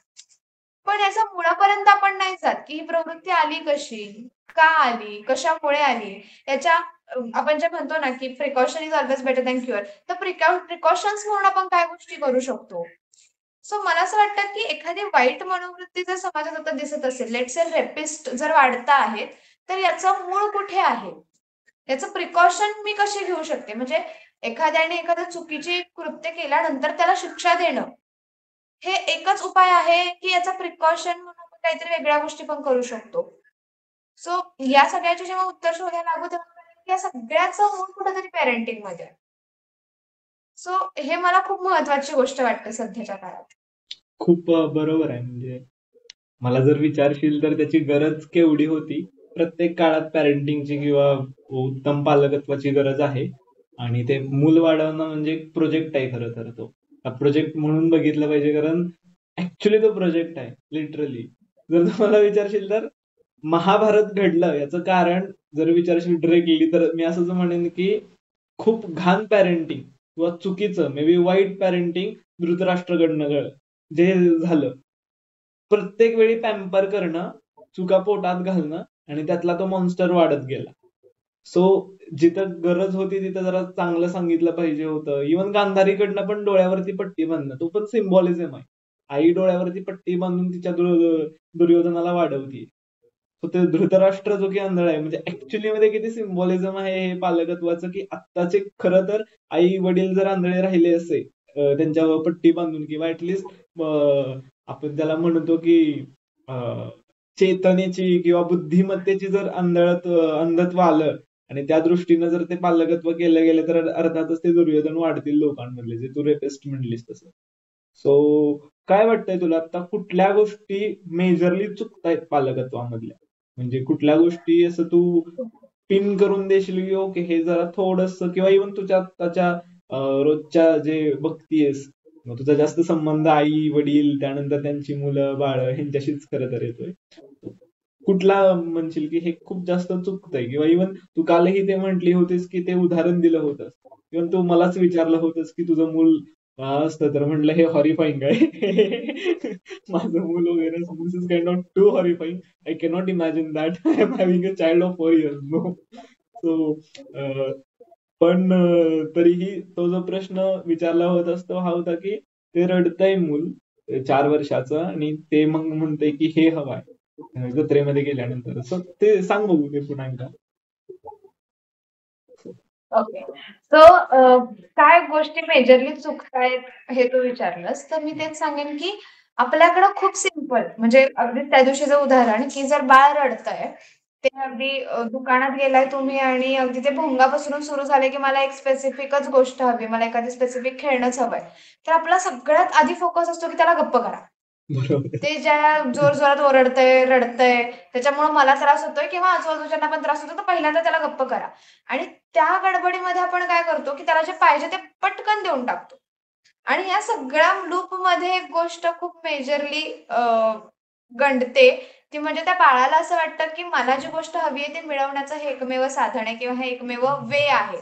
[SPEAKER 1] पण याच्या मुळापर्यंत आपण नाही जात, की ही प्रवृत्ती आली कशी? का आली? कशामुळे आली? याच्या आपण जे म्हणतो ना, की precaution is always better than cure. तर प्रिकॉशन्स म्हणून आपण काय गोष्टी करू शकतो? सो मला असं वाटतं, की एखादी वाईट मनोवृत्ती जर समाजात आता दिसत असेल, लेट्स से रेपिस्ट जर वाढता आहेत, तर याचं मूळ कुठे आहे? याचं प्रिकॉशन मी कशी घेऊ शकते? म्हणजे एखाद्याने एखाद्या चुकीची कृत्य केल्यानंतर त्याला शिक्षा देणं हे एकच उपाय आहे, की याचा प्रिकॉशन म्हणून आपण काहीतरी वेगळ्या गोष्टी पण करू शकतो? सो या सगळ्याचे जेव्हा उत्तर शोधायला लागू तेव्हा कळलं, की या सगळ्याचं मूळ कुठेतरी पॅरेंटिंग मध्ये आहे. सो हे मला खूप महत्वाची गोष्ट वाटते सध्याच्या काळात.
[SPEAKER 2] खूप बरोबर आहे. म्हणजे मला जर विचारशील तर त्याची गरज केवढी होती. प्रत्येक काळात पॅरेंटिंगची किंवा उत्तम पालकत्वाची गरज आहे. आणि ते मूल वाढवणं म्हणजे एक प्रोजेक्ट आहे खरं तर तो. प्रोजेक्ट म्हणून बघितलं पाहिजे, कारण ऍक्च्युली तो प्रोजेक्ट आहे लिटरली. जर तुम्हाला विचारशील तर महाभारत घडलं याचं कारण जर विचारशील डिरेक्टली, तर मी असंच म्हणेन की खूप घाण पॅरेंटिंग किंवा चुकीचं मे बी वाईट पॅरेंटिंग धृतराष्ट्रकडनं जे झालं. प्रत्येक वेळी पॅम्पर करणं, चुका पोटात घालणं आणि त्यातला तो मॉन्स्टर वाढत गेला. सो जिथं गरज होती तिथं जरा चांगलं सांगितलं पाहिजे होतं. इव्हन गांधारीकडनं पण डोळ्यावरती पट्टी बांधणं, तो पण सिम्बॉलिझम आहे. आई डोळ्यावरती पट्टी बांधून तिच्या दुर्योधनाला वाढवती. सो ते धृतराष्ट्र जो की आंधळा आहे, म्हणजे ऍक्च्युली मध्ये किती सिम्बॉलिझम आहे हे पालकत्वाचं, की आत्ताचे खरं तर आई वडील जर आंधळे राहिले असते त्यांच्यावर पट्टी बांधून किंवा ऍटलिस्ट आपण त्याला म्हणतो की चेतनेची किंवा बुद्धिमत्तेची जर अंधत्व आलं आणि त्या दृष्टीनं जर ते पालकत्व केलं गेलं, तर अर्थातच ते दुर्योधन वाढतील लोकांमधले, जे तू रेपिस्ट म्हणलीस तसं. सो काय वाटतंय तुला, आता कुठल्या गोष्टी मेजरली चुकतायत पालकत्वामधल्या? म्हणजे कुठल्या गोष्टी असं तू पिन करून देशील की ओके हे जरा थोडस, किंवा इव्हन तुझ्या आत्ताच्या रोजच्या जे बघतीयस, मग तुझा जास्त संबंध आई वडील त्यानंतर त्यांची मुलं बाळ ह्यांच्याशीच खरं तर येतोय. कुठला म्हणशील की हे खूप जास्त चुकतंय? किंवा इव्हन तू कालही ते म्हटली होतीस की ते उदाहरण दिलं होतं, इव्हन तू मलाच विचारलं होतंस की तुझं मूल असतं, तर म्हटलं हे हॉरिफाईंग आहे. माझं मूल वगैरे this is kind of too horrifying. I cannot imagine that I am having a child of 4 years. No. So पण तरीही तो जो प्रश्न विचारला होत असतो हा होता की ते रडतंय मूल 4 वर्षाचं आणि ते मग म्हणतंय की हे हवंय जत्रेमध्ये गेल्यानंतर. सो ते सांग बघू ते पुन्हा एकदा.
[SPEAKER 1] ओके. सो काय गोष्टी मेजरली चुकतायत हे तू विचारलंस, तर मी तेच सांगेन की आपल्याकडं खूप सिंपल, म्हणजे अगदी त्या दिवशीचं उदाहरण, की जर बाळ रडतंय, ते अगदी दुकानात गेलाय तुम्ही आणि अगदी ते भोंगापासून सुरू झाले की मला एक स्पेसिफिकच गोष्ट हवी, मला एखादी स्पेसिफिक खेळणंच हवंय. तर आपला सगळ्यात आधी फोकस असतो की त्याला गप्प करा.
[SPEAKER 2] बरोबर.
[SPEAKER 1] ते ज्या जोर-जोरात ओरडतंय, रडतंय, त्याच्यामुळे मला त्रास होतोय किंवा आजूबाजूच्यांना पण त्रास होतो, तर पहिल्यांदा त्याला गप्प करा. आणि त्या गडबडीमध्ये आपण काय करतो, की त्याला जे पाहिजे ते पटकन देऊन टाकतो. आणि या सगळ्या लूपमध्ये एक गोष्ट खूप मेजरली गंडते, ती म्हणजे त्या बाळाला असं वाटतं, की मला जी गोष्ट हवी आहे, ते मिळवण्याचं हे एकमेव साधन आहे किंवा हे एकमेव वे आहे.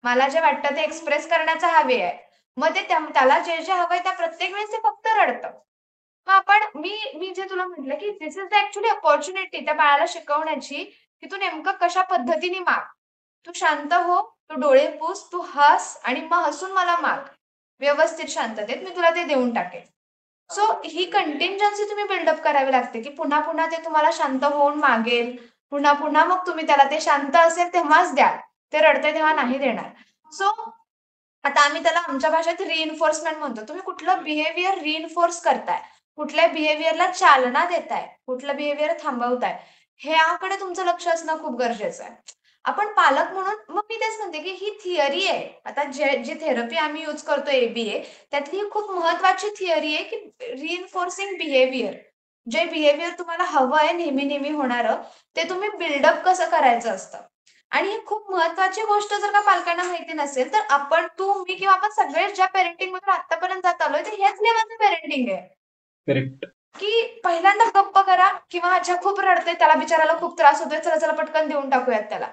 [SPEAKER 1] मला जे वाटतं ते एक्सप्रेस करण्याचा हा वे आहे. मग ते त्याला जे हवंय त्या प्रत्येक वेळेस ते फक्त रडतं. मग आपण मी मी जे तुला म्हटलं, की दिस इज द ॲक्चुअली अपॉर्च्युनिटी त्या बाळाला शिकवण्याची, की तू नेमकं कशा पद्धतीने माग. तू शांत हो, तू डोळे पुस, तू हस आणि मग हसून मला माग. व्यवस्थित शांततेत मी तुला ते देऊन टाकेन. सो ही कंटिन्जन्सी तुम्ही बिल्डअप करावी लागते, की पुन्हा-पुन्हा ते तुम्हाला शांत होऊन मागेल. पुन्हा-पुन्हा मग तुम्ही त्याला ते शांत असेल तेव्हाच द्याल. ते रडतंय तेव्हा नाही देणार. सो आता आम्ही त्याला आमच्या भाषेत रिइन्फोर्समेंट म्हणतो. तुम्ही कुठलं बिहेवियर रिइन्फोर्स करताय, कुठल्या बिहेवियरला चालना देताय, कुठलं बिहेवियर थांबवताय, ह्याकडे तुमचं लक्ष असणं खूप गरजेचं आहे. आपण पालक म्हणून मग मी तेच म्हणते, की ही थिअरी आहे. आता जी थेरपी आम्ही यूज करतो एबीए, त्यातली ही खूप महत्वाची थिअरी आहे, की रिइन्फोर्सिंग बिहेवियर. जे बिहेवियर तुम्हाला हवं आहे नेहमी-नेहमी होणारं, ते तुम्ही बिल्डअप कसं करायचं असतं. आणि ही खूप महत्वाची गोष्ट जर का पालकांना माहिती नसेल, तर आपण, तू, मी किंवा आपण सगळेच ज्या पेरेंटिंग मधून आतापर्यंत जात आलोय, ते ह्याच लेवलचं पेरेंटिंग आहे.
[SPEAKER 2] करेक्ट.
[SPEAKER 1] की पहिल्यांदा गप्प करा किंवा अच्छा खूप रडते, त्याला बिचाराला खूप त्रास होतोय, चला चला पटकन देऊन टाकूयात त्याला.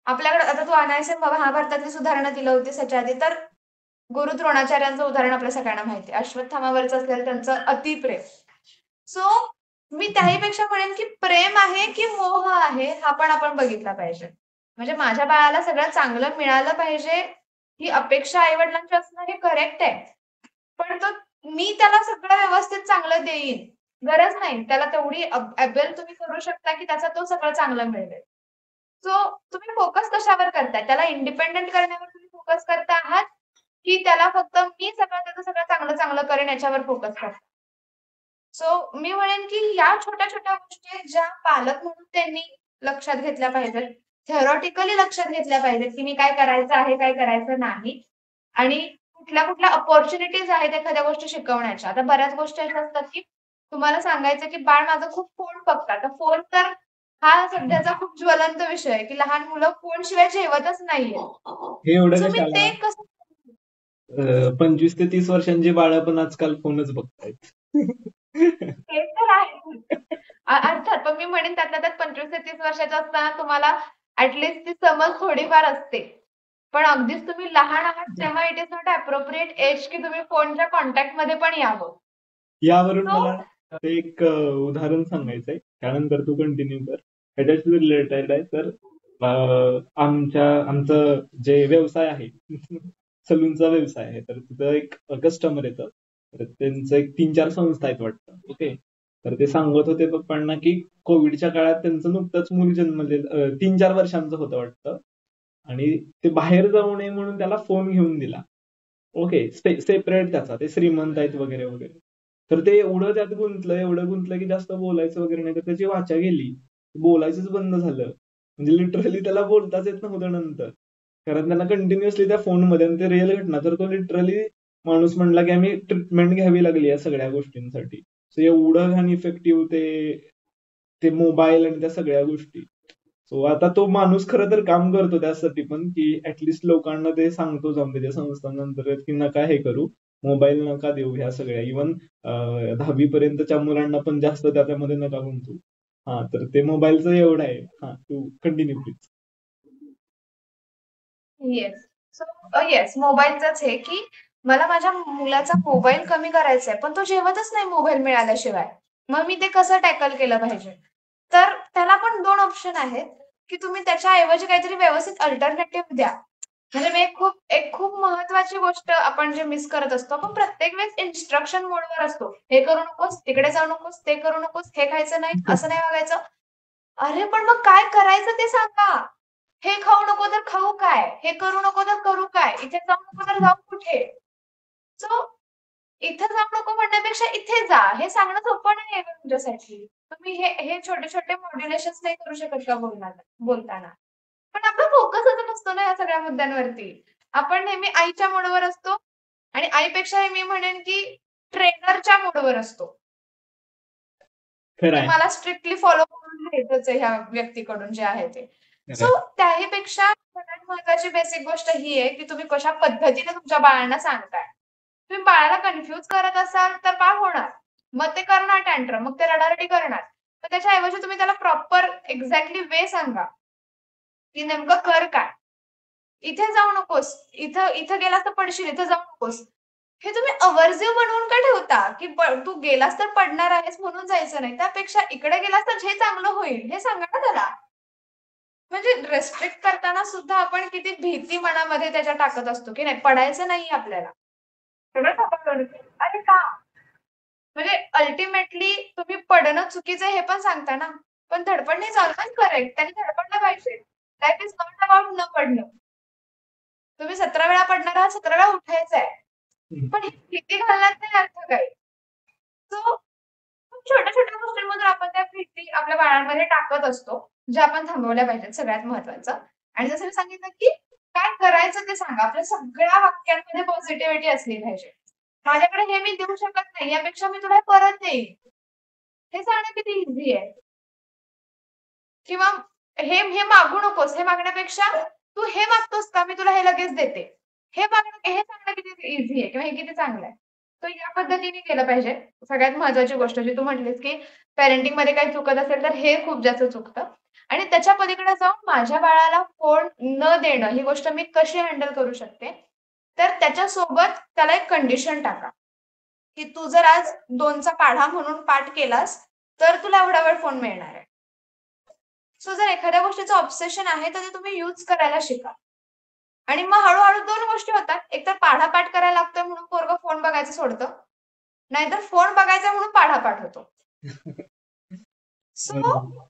[SPEAKER 1] आपल्याकडे आता तू अनायासे महाभारतातलीच उदाहरणं दिलं होतीस ह्याच्या आधी, तर गुरु द्रोणाचार्यांचं उदाहरण आपल्या सगळ्यांना माहिती आहे. अश्वत्थामावरचं असलेलं त्यांचं अतिप्रेम. सो मी त्याहीपेक्षा म्हणेन की प्रेम आहे की मोह आहे हा पण आपण बघितला पाहिजे. म्हणजे माझ्या बाळाला सगळं चांगलं मिळालं पाहिजे ही अपेक्षा आई-वडिलांची असणं हे करेक्ट आहे. पण मी त्याला सगळं व्यवस्थित चांगलं देईन. गरज नाही. त्याला तेवढी तुम्ही करू शकता की त्याचा तो सगळं चांगलं मिळवेल. सो तुम्ही फोकस कशावर करताय? त्याला इंडिपेंडंट करण्यावर तुम्ही फोकस करता आहात, की त्याला फक्त मी त्याचं सगळं चांगलं चांगलं करेन याच्यावर फोकस करता? सो मी म्हणेन की या छोट्या छोट्या गोष्टी आहेत ज्या पालक म्हणून त्यांनी लक्षात घेतल्या पाहिजेत. थेरॉटिकली लक्षात घेतल्या पाहिजेत, की मी काय करायचं आहे, काय करायचं नाही. आणि कुठल्या कुठल्या अपॉर्च्युनिटीज आहेत एखाद्या गोष्टी शिकवण्याच्या. आता बऱ्याच गोष्टी अशा असतात, की तुम्हाला सांगायचं की बाळ माझं खूप फोन बघतात. तर फोन तर हा सध्याचा खूप ज्वलंत विषय आहे, की लहान मुलं फोनशिवाय जेवतच नाहीये.
[SPEAKER 2] हे एवढं
[SPEAKER 1] सो मी
[SPEAKER 2] कशाला?
[SPEAKER 1] ते कसं
[SPEAKER 2] 25 ते 30 वर्षांची बाळं पण आजकाल फोनच बघतायत.
[SPEAKER 1] ते तर आहे. अर्थात. पण मी म्हणेन त्यातल्या त्यात 25 ते 30 वर्षाचं असताना तुम्हाला ॲटलीस्ट ती समज थोडीफार असते. पण अगदीच तुम्ही लहान आहात तेव्हा it is not appropriate age की तुम्ही फोनच्या कॉन्टॅक्टमध्ये पण यावं.
[SPEAKER 2] यावरून
[SPEAKER 1] सो
[SPEAKER 2] मला ते एक उदाहरण सांगायचंय. त्यानंतर तू कंटिन्यू कर. ह्याच्याशी रिलेटेड आहे. तर आमचं जे व्यवसाय आहे सलूनचा व्यवसाय आहे. तर तिथं एक कस्टमर येतं. तर त्यांचं एक 3-4 संस्था आहेत वाटतं. ओके. तर ते सांगत होते पप्पांना की कोविडच्या काळात त्यांचं नुकतंच मूल जन्मलेलं 3-4 वर्षांचं होतं वाटतं. आणि ते बाहेर जाऊ नये म्हणून त्याला फोन घेऊन दिला. ओके. सेपरेट त्याचा. ते श्रीमंत आहेत वगैरे वगैरे. तर ते एवढं त्यात गुंतलं, एवढं गुंतलं की जास्त बोलायचं वगैरे नाही. तर त्याची वाचा गेली. बोलायचंच बंद झालं. म्हणजे लिटरली त्याला बोलताच येत नव्हतं नंतर. कारण त्यांना कंटिन्युअसली त्या फोनमध्ये आणि ते रिअल घटना. तर तो लिटरली माणूस म्हणला की आम्ही ट्रीटमेंट घ्यावी लागली या सगळ्या गोष्टींसाठी. सो एवढं घाण इफेक्टिव्ह ते ते मोबाईल आणि त्या सगळ्या गोष्टी. सो आता तो माणूस खरं तर काम करतो त्यासाठी पण की ऍटलिस्ट लोकांना ते सांगतो जाऊन त्याच्या संस्थांनंतर की नका हे करू, मोबाईल नका देऊ ह्या सगळ्या. इव्हन 10वी पर्यंतच्या मुलांना पण जास्त त्याच्यामध्ये नका गुंतवू. हा तर ते मोबाईलचं एवढं आहे. हा तू continue please.
[SPEAKER 1] Yes. So yes, मोबाईलचंच आहे, की मला माझ्या मुलाचा मोबाईल कमी करायचा आहे, पण तो जेवतच नाही मोबाईल मिळाल्याशिवाय. मग मी ते कसं टॅकल केलं पाहिजे? तर त्याला पण 2 ऑप्शन आहेत, की तुम्ही त्याच्याऐवजी काहीतरी व्यवस्थित अल्टरनेटिव्ह द्या. म्हणजे मी एक खूप महत्त्वाची गोष्ट आपण जे मिस करत असतो, आपण प्रत्येक वेळेस इन्स्ट्रक्शन मोडवर असतो. हे करू नकोस, तिकडे जाऊ नकोस, ते करू नकोस, हे खायचं नाही, असं नाही वागायचं. अरे पण मग काय करायचं ते सांगा. हे खाऊ नको तर खाऊ काय? हे करू नको तर करू काय? इथे जाऊ नको तर जाऊ कुठे? सो इथं जाऊ नको म्हणण्यापेक्षा इथे जा. हे सांगणं सोपं नाहीये का तुमच्यासाठी? तुम्ही हे छोटे-छोटे मॉड्युलेशन्स नाही करू शकत का बोलताना? पण आपला फोकसच नसतो ना या सगळ्या मुद्द्यांवरती. आपण नेहमी आईच्या मोडवर असतो आणि आईपेक्षाही मी म्हणेन की ट्रेनरच्या मोडवर असतो.
[SPEAKER 2] खरं
[SPEAKER 1] की
[SPEAKER 2] आहे.
[SPEAKER 1] मला स्ट्रिक्टली फॉलो करून घ्यायचंच आहे ह्या व्यक्तीकडून जे आहे ते.
[SPEAKER 2] खरं
[SPEAKER 1] सो
[SPEAKER 2] आहे.
[SPEAKER 1] त्याहीपेक्षा सगळ्यात महत्त्वाची बेसिक गोष्ट ही आहे, की तुम्ही कशा पद्धतीने तुमच्या बाळांना सांगताय. तुम्ही बाळाला कन्फ्यूज करत असाल तर काय होणार? मग ते करणार टँट्रम, मग ते रडारडी करणार. तर त्याच्याऐवजी तुम्ही त्याला प्रॉपर एक्झॅक्टली वे सांगा, की नेमकं कर काय? इथे जाऊ नकोस, इथं इथं गेलास तर पडशील, इथं जाऊ नकोस. हे तुम्ही अवर्जिव्ह बनवून का ठेवता? की तू गेलास तर पडणार आहेस म्हणून जायचं नाही. त्यापेक्षा इकडे गेलास तर हे चांगलं होईल, हे सांगा ना त्याला. म्हणजे रिस्ट्रिक्ट करताना सुद्धा आपण किती भीती मनामध्ये त्याच्या टाकत असतो, की नाही पडायचं नाहीये आपल्याला. सगळंच आपण करतो. अरे का? म्हणजे अल्टिमेटली तुम्ही पडणं चुकीचं आहे हे पण सांगता ना. पण धडपडणे इज ऑलवेज करेक्ट. त्यांनी धडपडलं पाहिजे. लाईफ इज नॉट अबाउट न पडणं. तुम्ही 17 वेळा पडणार आहात, 17 वेळा उठायचंय. पण ही भीती घालण्यात नाही अर्थ काही. सो खूप छोट्या-छोट्या गोष्टींमधून आपण त्या भीती आपल्या बाळांमध्ये टाकत असतो, ज्या आपण थांबवल्या पाहिजेत सगळ्यात महत्त्वाचं. आणि जसं मी सांगितलं, की काय करायचं ते सांगा. आपल्या सगळ्या वाक्यांमध्ये पॉझिटिव्हिटी असली पाहिजे. माझ्याकडे हे मी देऊ शकत नाही, यापेक्षा मी तुला हे परत देईन. हे सांगणं किती ईझी आहे. किंवा हे मागू नकोस, हे मागण्यापेक्षा तू हे मागतोस का? मी तुला हे लगेच देते. हे सांगणं किती ईझी आहे किंवा हे किती चांगलं आहे. तर या पद्धतीने केलं पाहिजे. सगळ्यात महत्त्वाची गोष्ट जी तू म्हटलीस, की पॅरेंटिंगमध्ये काही चुकत असेल तर हे खूप जास्त चुकतं. आणि त्याच्या पलीकडे जाऊन माझ्या बाळाला फोन न देणं ही गोष्ट मी कशी हँडल करू शकते? तर त्याच्यासोबत त्याला एक कंडिशन टाका, की तू जर आज 2चा पाढा म्हणून पाठ केलास, तर तुला एवढा वेळ फोन मिळणार आहे. सो जर एखाद्या गोष्टीचं ऑब्सेशन आहे, तर ते तुम्ही यूज करायला शिका. आणि मग हळू-हळू 2 गोष्टी होतात. एकतर पाढा-पाठ करायला लागतोय म्हणून पोरगं फोन बघायचं सोडतं. नाहीतर फोन बघायचा म्हणून पाढा-पाठ होतो. सो
[SPEAKER 2] बरोबर.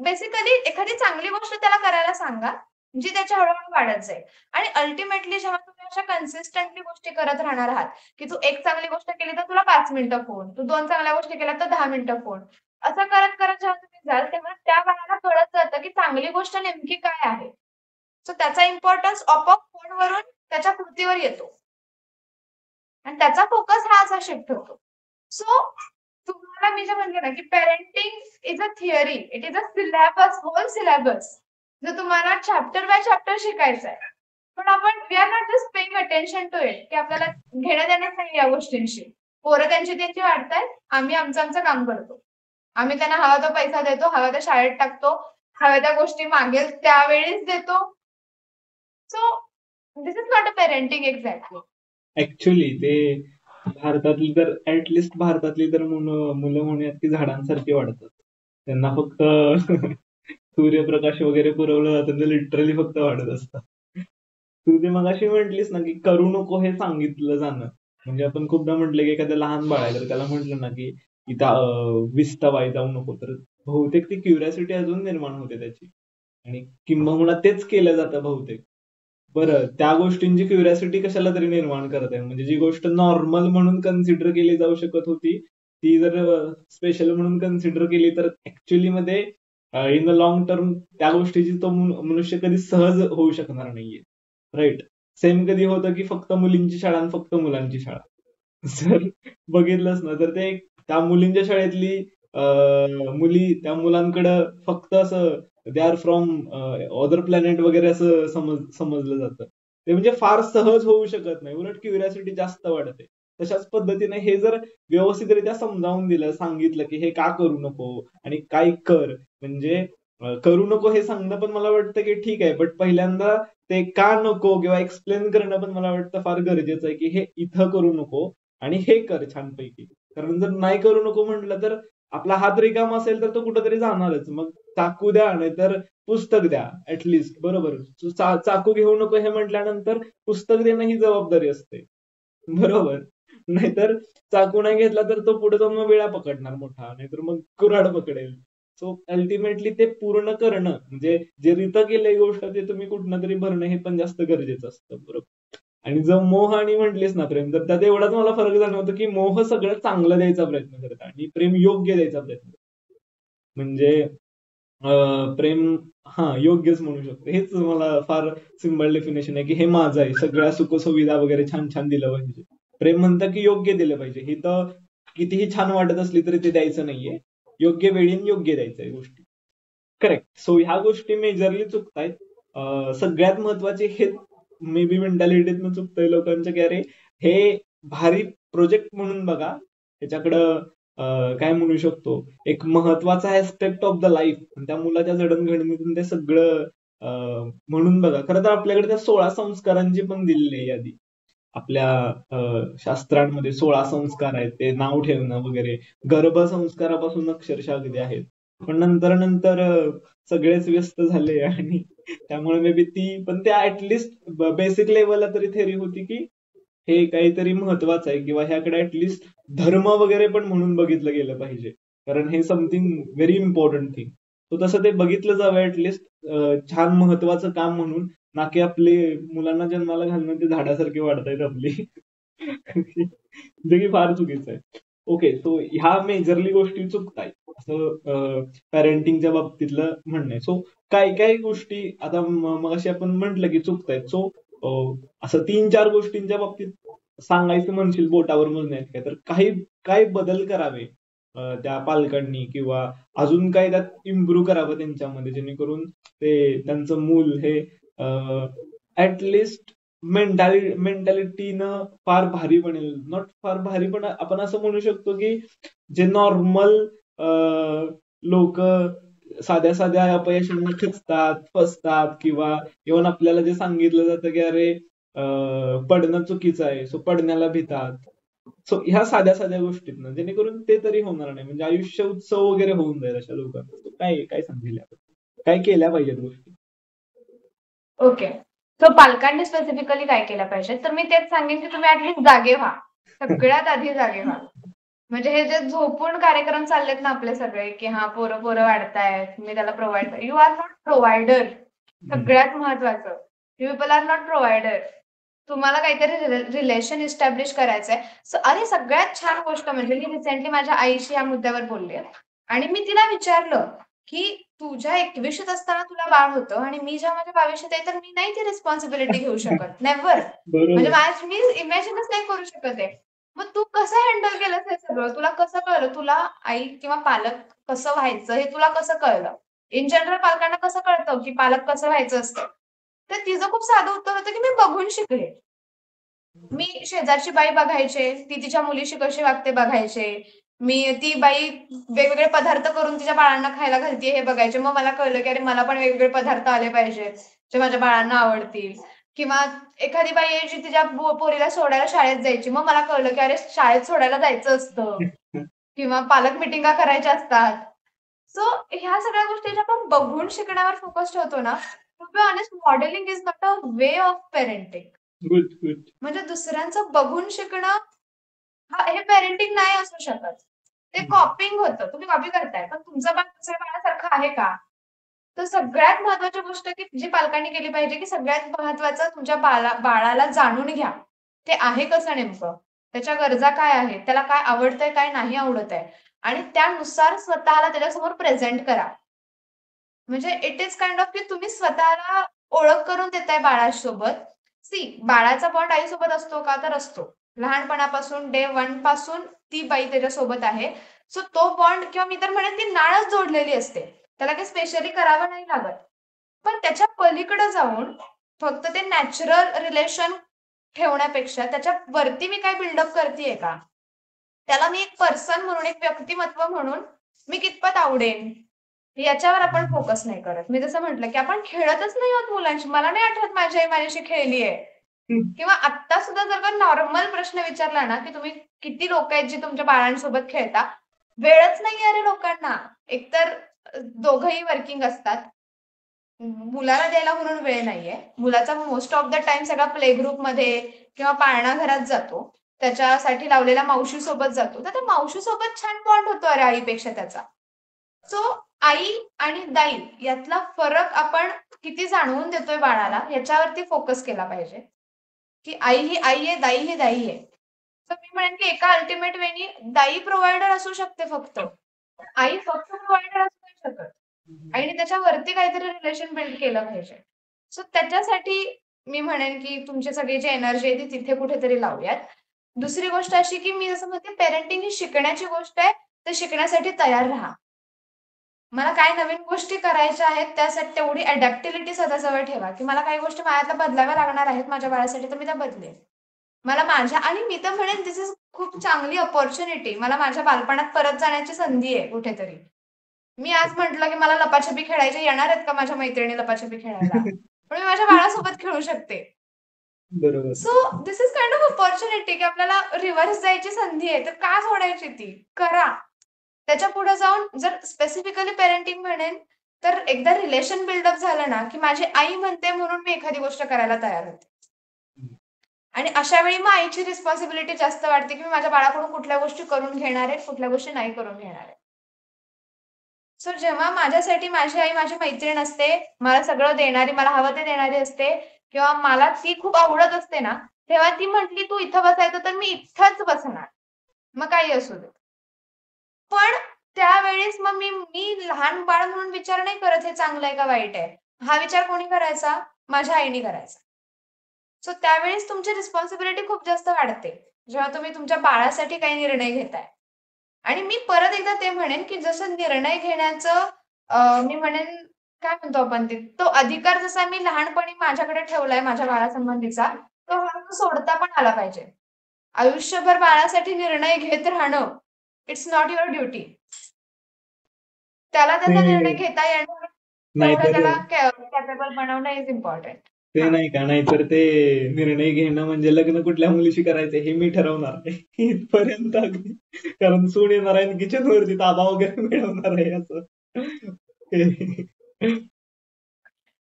[SPEAKER 1] बेसिकली एखादी चांगली गोष्ट त्याला करायला सांगा, जी त्याच्या हळूहळू वाढत जाईल. आणि अल्टिमेटली जेव्हा तुम्ही अशा कन्सिस्टंटली गोष्टी करत राहणार आहात, की तू एक चांगली गोष्ट केली तर तुला 5 मिनिटं फोन, तू 2 चांगल्या गोष्टी केल्या तर 10 मिनिटं फोन. असं करत करत जेव्हा तुम्ही जाल, तेव्हा त्या बाळाला कळत जातं, की चांगली गोष्ट नेमकी काय आहे. सो त्याचा इम्पॉर्टन्स आपोआप फोनवरून त्याच्या कृतीवर येतो. आणि त्याचा फोकस हा असा शिफ्ट होतो. सो तुम्हाला मी जे म्हणले ना, की parenting is a theory, it is a syllabus, whole syllabus. जो तुम्हाला चॅप्टर बाय चॅप्टर शिकायचा आहे. पण आपण we are not just paying attention to it, की आपल्याला घेणं देणंच नाही या गोष्टींशी. पोरं त्यांची त्यांची वाढतायत, आम्ही आमचं काम करतो. आम्ही त्यांना हवा तो पैसा देतो, हवा त्या शाळेत टाकतो, हव्या त्या गोष्टी मागेल त्यावेळीच देतो. So this is not a parenting exactly.
[SPEAKER 2] Actually ते भारतातली तर ऍटलिस्ट भारतातली तर मुलं म्हणूयात की झाडांसारखी वाढतात. त्यांना फक्त सूर्यप्रकाश वगैरे पुरवलं जातं, ते लिटरली फक्त वाढत असतात. तू ते मगाशी म्हटलीस ना की करू नको हे सांगितलं जाणं. म्हणजे आपण खूपदा म्हटलं की एखाद्या लहान बाळ आहे तर त्याला म्हटलं ना की इथं विस्तवाय जाऊ नको, तर बहुतेक ती क्युरिओसिटी अजून निर्माण होते त्याची. आणि किंबहुना तेच केलं जातं बहुतेक. बरं, त्या गोष्टींची क्युरिओसिटी कशाला तरी निर्माण करत आहे. म्हणजे जी गोष्ट नॉर्मल म्हणून कन्सिडर केली जाऊ शकत होती, ती जर स्पेशल म्हणून कन्सिडर केली तर ऍक्च्युअली मध्ये इन द लॉंग टर्म त्या गोष्टीची तो मनुष्य कधी सहज होऊ शकणार नाहीये. राईट. सेम कधी होतं की फक्त मुलींची शाळा आणि फक्त मुलांची शाळा. जर बघितलंच ना तर ते त्या मुलींच्या शाळेतली मुली त्या मुलांकडं फक्त असं they are from other planet वगैरे असं समजलं जातं. ते म्हणजे फार सहज होऊ शकत नाही, उलट क्युरिओसिटी जास्त वाढते. तशाच पद्धतीने हे जर व्यवस्थितरित्या समजावून दिलं, सांगितलं की हे का करू नको आणि काय कर, म्हणजे करू नको हे सांगणं पण मला वाटतं की ठीक आहे, बट पहिल्यांदा ते का नको किंवा एक्सप्लेन करणं पण मला वाटतं फार गरजेचं आहे की हे इथं करू नको आणि हे कर छानपैकी. कारण जर नाही करू नको म्हटलं तर आपला हात रिकामा असेल तर तो कुठेतरी जाणारच. मग चाकू द्या नाहीतर पुस्तक द्या ऍटलिस्ट, बरोबर. चाकू घेऊ नको हे म्हटल्यानंतर पुस्तक देणं ही जबाबदारी असते, बरोबर. नाहीतर चाकू नाही घेतला तर तो पुढे जाऊन मग विळा पकडणार मोठा, नाहीतर मग कुऱ्हाड पकडेल. सो अल्टिमेटली ते पूर्ण करणं, म्हणजे जे रितं केलंय गोष्ट ते तुम्ही कुठनं तरी भरणं हे पण जास्त गरजेचं असतं, बरोबर. आणि जर मोह आणि म्हटलीस ना प्रेम, तर त्यात एवढाच मला फरक जाणवतो की मोह सगळं चांगलं द्यायचा प्रयत्न करत आणि प्रेम योग्य द्यायचा प्रयत्न करतं. म्हणजे प्रेम योग्यच म्हणू शकतो. हेच मला फार सिम्पल डेफिनेशन आहे की हे माझं आहे, सगळ्या सुखसुविधा वगैरे छान छान दिलं पाहिजे. प्रेम म्हणतं की योग्य दिलं पाहिजे. ही तर कितीही छान वाटत असली तरी ते द्यायचं नाहीये. योग्य वेळी आणि योग्य द्यायचंय गोष्टी. करेक्ट. सो ह्या गोष्टी मेजरली चुकतायत. सगळ्यात महत्वाचे हे मे बी मेंटॅलिटीतनं चुकतंय लोकांच्या की अरे हे भारी प्रोजेक्ट म्हणून बघा, ह्याच्याकडं काय म्हणू शकतो, एक महत्वाचा ऍस्पेक्ट ऑफ द लाईफ, त्या मुलाच्या जडणघडणीतून ते सगळं म्हणून बघा. खरं तर आपल्याकडे त्या 16 संस्कारांची पण दिलेली आहे यादी. आपल्या शास्त्रांमध्ये 16 संस्कार आहेत, ते नाव ठेवणं वगैरे, गर्भसंस्कारापासून अक्षरशः अगदी आहेत. पण नंतर नंतर सगळेच व्यस्त झाले आणि त्यामुळे मे बी ती पण ते ऍटलिस्ट बेसिक लेवलला तरी थेरी होती की हे काहीतरी महत्वाचं आहे किंवा ह्याकडे ऍटलिस्ट धर्म वगैरे पण म्हणून बघितलं गेलं पाहिजे, कारण हे समथिंग व्हेरी इम्पॉर्टंट थिंग. तो तसं ते बघितलं जावं ऍटलिस्ट छान महत्वाचं काम म्हणून, ना की आपले मुलांना जन्माला घालणं ते झाडासारखी वाढतायत आपली. जे की फार चुकीचं आहे. ओके, सो ह्या मेजरली गोष्टी चुकतायत असं पॅरेंटिंगच्या बाबतीतलं म्हणणं आहे. सो काय काय गोष्टी आता मगाशी आपण म्हटलं की चुकतायत. सो असं 3-4 गोष्टींच्या बाबतीत सांगायचं म्हणशील बोटावर मोजण्यात काय, तर काही काय बदल करावे त्या पालकांनी किंवा अजून काय त्यात इम्प्रूव्ह करावं त्यांच्यामध्ये, जेणेकरून ते त्यांचं मूल हे ऍटलिस्ट मेंटॅलिटीनं फार भारी बनेल. नॉट फार भारी, पण आपण असं म्हणू शकतो की जे नॉर्मल लोक साध्या साध्या अपयशांना खचतात, फसतात, किंवा इव्हन आपल्याला जे सांगितलं जातं की अरे पडणं चुकीचं आहे, सो पडण्याला भितात. सो ह्या साध्या साध्या गोष्टीतनं जेणेकरून ते तरी होणार नाही, म्हणजे आयुष्य उत्सव वगैरे होऊन जाईल अशा लोकांना. So काय काय सांगेल याबद्दल? काय केल्या पाहिजेत गोष्टी?
[SPEAKER 1] ओके. सो पालकांनी स्पेसिफिकली काय केलं पाहिजे? तर मी तेच सांगेन की तुम्ही ऍटलीस्ट जागे व्हा. सगळ्यात आधी जागे व्हा. म्हणजे हे जे झोपून कार्यक्रम चाललेत ना आपले सगळे, की हा पोरं पोरं वाढतायत, मी त्याला provide, you are not provider.
[SPEAKER 2] Hmm.
[SPEAKER 1] सगळ्यात महत्वाचं, you people are not provider. तुम्हाला काहीतरी रिलेशन इस्टॅब्लिश करायचंय. अरे सगळ्यात छान गोष्ट म्हणजे मी रिसेंटली माझ्या आईशी या मुद्द्यावर बोलले आणि मी तिला विचारलं की तुझ्या 21शीत असताना तुला बाळ होतं आणि मी जेव्हा माझ्या 22शीत आहे तर मी नाही ती रिस्पॉन्सिबिलिटी घेऊ शकत, नेव्हर. म्हणजे
[SPEAKER 2] बरोबर.
[SPEAKER 1] मी इमॅजिनच नाही करू शकत आहे. मग तू कसं हँडल केलंस हे सगळं? तुला कसं कळलं? तुला आई किंवा पालक कसं व्हायचं हे तुला कसं कळलं? इन जनरल पालकांना कसं कळतं की पालक कसं व्हायचं असतं? तर तिचं खूप साधं उत्तर होतं की मी बघून शिकले. मी शेजारची बाई बघायचे, ती तिच्या मुलीशी कशी वागते बघायचे. मी ती बाई वेगवेगळे पदार्थ करून तिच्या बाळांना खायला घालतीये हे बघायचे. मग मला कळलं की अरे मला पण वेगवेगळे पदार्थ आले पाहिजेत, जे माझ्या बाळांना आवडतील. किंवा एखादी बाई आहे जी तिच्या पोरीला सोडायला शाळेत जायची. मग मला कळलं की अरे शाळेत सोडायला जायचं असतं किंवा पालक मिटिंगा करायच्या असतात. सो ह्या सगळ्या गोष्टी ज्या आपण बघून शिकण्यावर फोकस ठेवतो ना, to be honest modelling is not a way of parenting.
[SPEAKER 2] Good good.
[SPEAKER 1] म्हणजे दुसऱ्यांचं बघून शिकणं हे पेरेंटिंग नाही असू शकत. ते कॉपिंग होतं. तुम्ही कॉपी करताय. पण तुमचं बाळ दुसऱ्या बाळासारखं आहे का? तर सगळ्यात महत्वाची गोष्ट की जी पालकांनी केली पाहिजे, की सगळ्यात महत्वाचं तुमच्या बाळाला जाणून घ्या. ते आहे कसं नेमकं? त्याच्या गरजा काय आहेत? त्याला काय आवडतंय, काय नाही आवडत आहे? आणि त्यानुसार स्वतःला त्याच्यासमोर प्रेझेंट करा. म्हणजे इट इज काइंड ऑफ की तुम्ही स्वतःला ओळख करून देताय बाळासोबत. बाळाचा बॉन्ड आईसोबत असतो का? तर असतो. लहानपणापासून डे 1 पासून ती बाई त्याच्यासोबत आहे. सो तो बॉन्ड किंवा मी तर म्हणेन ती नाळच जोडलेली असते. त्याला काही स्पेशली करावं नाही लागत. पण त्याच्या पलीकडे जाऊन फक्त ते नॅचरल रिलेशन ठेवण्यापेक्षा त्याच्या वरती मी काय बिल्डअप करतेय का? त्याला मी एक पर्सन म्हणून, एक व्यक्तिमत्व म्हणून मी कितपत आवडेन, याच्यावर आपण फोकस नाही करत. मी जसं म्हटलं की आपण खेळतच नाही आहोत मुलांशी. मला नाही आठवत माझी आई माझ्याशी खेळली आहे. किंवा आत्ता सुद्धा जर का नॉर्मल प्रश्न विचारला ना की तुम्ही किती लोक आहेत जी तुमच्या बाळांसोबत खेळता, वेळच नाही अरे लोकांना. एकतर दोघंही वर्किंग असतात, मुलाला द्यायला म्हणून वेळ नाहीये. मुलाचा मोस्ट ऑफ द टाइम सगळा प्ले ग्रुप मध्ये किंवा पाळणा घरात जातो. त्याच्यासाठी लावलेल्या मावशी सोबत जातो. तर त्या मावशी सोबत छान बॉन्ड होतो अरे आईपेक्षा त्याचा. सो आई आणि दाई यातला फरक आपण किती जाणवून देतोय बाळाला याच्यावरती फोकस केला पाहिजे. की आई ही आई आहे, दाई ही दाई आहे. तर मी म्हणेन की एका अल्टिमेट वेनी दाई प्रोव्हायडर असू शकते फक्त. आई फक्त प्रोव्हायडर असू नाही शकत. आईने त्याच्यावरती काहीतरी रिलेशन बिल्ड केलं पाहिजे. सो त्याच्यासाठी मी म्हणेन की तुमची सगळी जी एनर्जी आहे ती तिथे कुठेतरी लावूयात. दुसरी गोष्ट अशी की मी जसं म्हणते पेरेंटिंग ही शिकण्याची गोष्ट आहे, तर शिकण्यासाठी तयार राहा. मला काय नवीन गोष्टी करायच्या आहेत त्यासाठी तेवढी अडॅप्टिबिलिटी स्वतःजवळ ठेवा, की मला काही गोष्टी माझ्यातल्या बदलाव्या लागणार आहेत माझ्या बाळासाठी, तर मी त्या बदलेन. मला माझ्या आणि मी तर म्हणेन दिस इज खूप चांगली अपॉर्च्युनिटी. मला माझ्या बालपणात परत जाण्याची संधी आहे कुठेतरी. मी आज म्हटलं की मला लपाछपी खेळायचे, येणार आहेत का माझ्या मैत्रिणी लपाछपी खेळायला? पण मी माझ्या बाळासोबत खेळू शकते.
[SPEAKER 2] बरोबर.
[SPEAKER 1] So this is kind of opportunity की आपल्याला रिव्हर्स जायची संधी आहे, तर का सोडायची ती? करा. त्याच्या पुढे जाऊन जर स्पेसिफिकली पेरेंटिंग म्हणेन, तर एकदा रिलेशन बिल्डअप झालं ना, की माझी आई म्हणते म्हणून मी एखादी गोष्ट करायला तयार होते. आणि अशा वेळी मग आईची रिस्पॉन्सिबिलिटी जास्त वाढते, की मी माझ्या बाळाकडून कुठल्या गोष्टी करून घेणार आहे, कुठल्या गोष्टी नाही करून घेणार आहे. सो जेव्हा माझ्यासाठी माझी आई माझी मैत्रीण असते, मला सगळं देणारी, मला हवं ते देणारी असते किंवा मला ती खूप आवडत असते ना, तेव्हा ती म्हटली तू इथं बसायचं तर मी इथंच बसणार. मग काही असू दे. पण त्यावेळेस मग मी लहान बाळ म्हणून विचार नाही करत हे चांगलं आहे का वाईट आहे. हा विचार कोणी करायचा? माझ्या आईने करायचा. सो त्यावेळेस तुमची रिस्पॉन्सिबिलिटी खूप जास्त वाढते. जेव्हा तुम्ही तुमच्या बाळासाठी काही निर्णय घेताय. आणि मी परत एकदा ते म्हणेन, की जसं निर्णय घेण्याचं मी म्हणेन काय म्हणतो आपण ते, तो अधिकार जसा मी लहानपणी माझ्याकडे ठेवलाय माझ्या बाळासंबंधीचा, तो हळू सोडता पण आला पाहिजे. आयुष्यभर बाळासाठी निर्णय घेत राहणं, इट्स नॉट युअर ड्युटी. त्याला त्याचा निर्णय
[SPEAKER 2] ते
[SPEAKER 1] घेता येणं, तेवढं
[SPEAKER 2] नाहीतर
[SPEAKER 1] त्याला कॅपेबल बनवणं इज इम्पॉर्टंट.
[SPEAKER 2] ते
[SPEAKER 1] हां.
[SPEAKER 2] नाही का, नाहीतर ते निर्णय घेणं म्हणजे लग्न कुठल्या मुलीशी करायचं हे मी ठरवणार आहे. इथपर्यंत अगदी. कारण सून येणार आहे किचन वरती ताबा वगैरे मिळवणार आहे असं.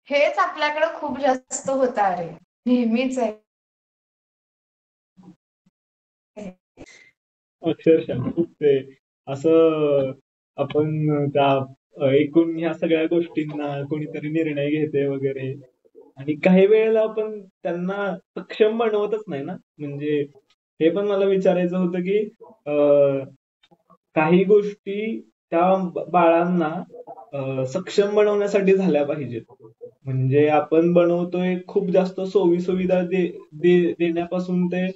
[SPEAKER 1] हेच आपल्याकडे खूप जास्त होतं अरे. नेहमीच आहे.
[SPEAKER 2] अक्षरशः खूप ते असं आपण त्या एकूण ह्या सगळ्या गोष्टींना कोणीतरी निर्णय घेते वगैरे आणि काही वेळेला आपण त्यांना सक्षम बनवतच नाही ना म्हणजे हे पण मला विचारायचं होतं की काही गोष्टी त्या बाळांना सक्षम बनवण्यासाठी झाल्या पाहिजेत. म्हणजे आपण बनवतोय खूप जास्त सोयी-सुविधा देण्यापासून ते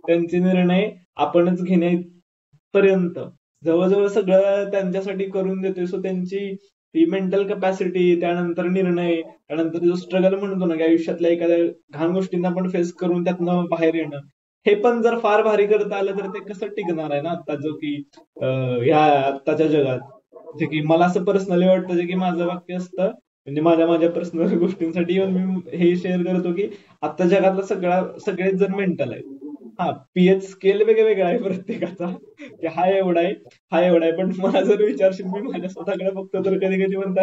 [SPEAKER 2] त्यांचे निर्णय आपणच घेण्यापर्यंत जवळ-जवळ सगळं त्यांच्यासाठी करून देतोय. सो त्यांची ती मेंटल कपॅसिटी, त्यानंतर निर्णय, त्यानंतर जो स्ट्रगल म्हणतो ना, की आयुष्यातल्या एखाद्या घाण गोष्टींना आपण फेस करून त्यातनं बाहेर येणं. हे पण जर फार भारी करता आलं तर ते कसं टिकणार आहे ना आता जो की ह्या आत्ताच्या जगात. जे की मला असं पर्सनली वाटतं जे की माझं वाक्य असतं म्हणजे माझ्या माझ्या पर्सनल गोष्टींसाठी पण मी हे शेअर करतो की आता जगातला सगळेच जण मेंटल आहेत. हा पीएच स्केल वेगवेगळा आहे प्रत्येकाचा की हा एवढा आहे हा एवढा आहे पण मला जर विचारशील मी माझ्या स्वतःकडे बघतो तर कधी कधी म्हणता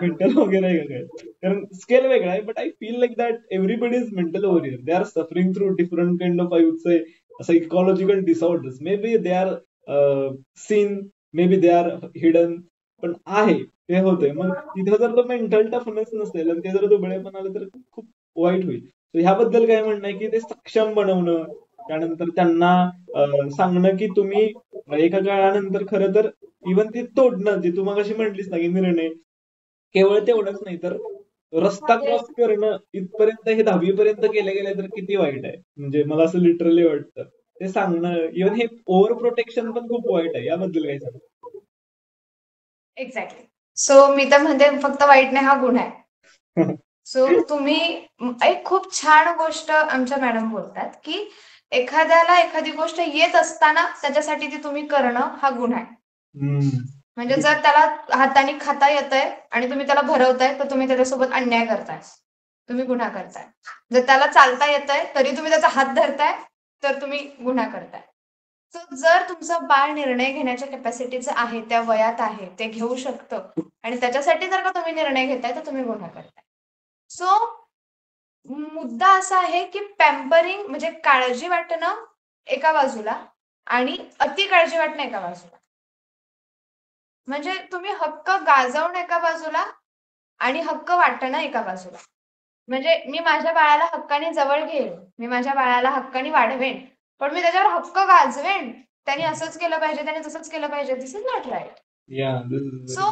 [SPEAKER 2] मेंटल वगैरे आहे का काय कारण स्केल वेगळा आहे but I feel like that everybody is mental over here they are suffering through different kind of I would say psychological disorders may be they are seen may be they are hidden पण आहे ते होते मग तिथं जर तो mental toughness नसेल आणि ते जर दुबळेपण आलं तर खूप वाईट होईल तर ह्याबद्दल काय म्हणणं आहे की ते सक्षम बनवणं त्यानंतर त्यांना सांगणं की तुम्ही एका काळानंतर खरं तर इव्हन ते तोडणं जे तू मगाशी म्हटलीस ना की निर्णय केवळ तेवढंच नाही तर रस्ता क्रॉस करणं इथपर्यंत हे 10वी पर्यंत केलं गेलं तर किती वाईट आहे म्हणजे मला असं लिटरली वाटतं ते सांगणं इव्हन हे ओव्हर प्रोटेक्शन पण खूप वाईट आहे याबद्दल काय सांग
[SPEAKER 1] एक्झॅक्टली. सो मी तर म्हणते फक्त वाईट नाही, हा गुण आहे. सो तुम्ही एक खूप छान गोष्ट आमच्या मॅडम बोलतात की एखाद्याला एखादी गोष्ट येत असताना त्याच्यासाठी ती तुम्ही करणं हा गुण आहे. म्हणजे जर त्याला हाताने खाता येतंय आणि तुम्ही त्याला भरवताय तर तुम्ही त्याच्यासोबत अन्याय करताय, तुम्ही गुन्हा करताय. जर त्याला चालता येतंय तरी तुम्ही त्याचा हात धरताय तर तुम्ही गुन्हा करताय. जर तुमचं बाळ निर्णय घेण्याच्या कॅपॅसिटीचं आहे, त्या वयात आहे, ते घेऊ शकतं आणि त्याच्यासाठी जर का तुम्ही निर्णय घेताय तर तुम्ही गुन्हा करताय. सो मुद्दा असा आहे की पॅम्परिंग म्हणजे काळजी वाटणं एका बाजूला आणि अति काळजी वाटणं एका बाजूला. म्हणजे तुम्ही हक्क गाजवणं एका बाजूला आणि हक्क वाटणं एका बाजूला. म्हणजे मी माझ्या बाळाला हक्काने जवळ घेईन, मी माझ्या बाळाला हक्काने वाढवेन, पण मी त्याच्यावर हक्क गाजवेन. त्याने असंच केलं पाहिजे, त्याने तसंच केलं पाहिजे. दिस इज नॉट राईट. सो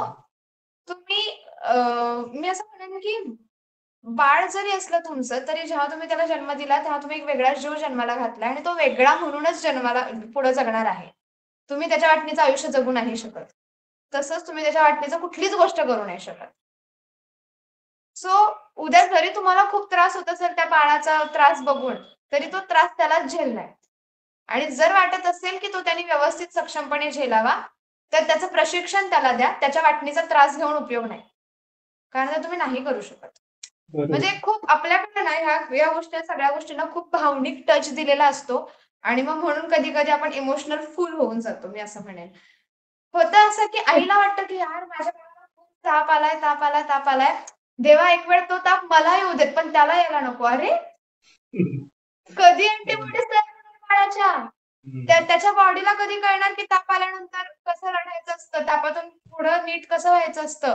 [SPEAKER 1] तुम्ही मी असं म्हणेन की बाळ जरी असलं तुमचं तरी जेव्हा तुम्ही त्याला जन्म दिला तेव्हा तुम्ही एक वेगळा जीव जन्माला घातला आणि तो वेगळा म्हणूनच जन्माला पुढे जगणार आहे. तुम्ही त्याच्या वाटणीचं आयुष्य जगू नाही शकत. तसंच तुम्ही त्याच्या वाटणीचं कुठलीच गोष्ट करू नाही शकत. सो उद्या जरी तुम्हाला खूप त्रास होत असेल त्या बाळाचा त्रास बघून तरी तो त्रास त्यालाच झेललाय आणि जर वाटत असेल की तो त्यांनी व्यवस्थित सक्षमपणे झेलावा तर त्याचं प्रशिक्षण त्याला द्या. त्याच्या वाटणीचा त्रास घेऊन उपयोग नाही, कारण तुम्ही नाही करू शकत. म्हणजे खूप आपल्याकडे ना ह्या गोष्टी सगळ्या गोष्टींना खूप भावनिक टच दिलेला असतो आणि मग म्हणून कधी कधी आपण इमोशनल फुल होऊन जातो. मी असं म्हणेन होतं असं की आईला वाटतं की यार माझ्या बाळाला खूप ताप आलाय ताप आलाय ताप आलाय, देवा एक वेळ तो ताप मला येऊ देत पण त्याला यायला नको. अरे कधी अँटीबॉडीज तयार होणार बाळाच्या, त्याच्या बॉडीला कधी कळणार की ताप आल्यानंतर कसं लढायचं असतं, तापातून पुढं नीट कसं व्हायचं असतं.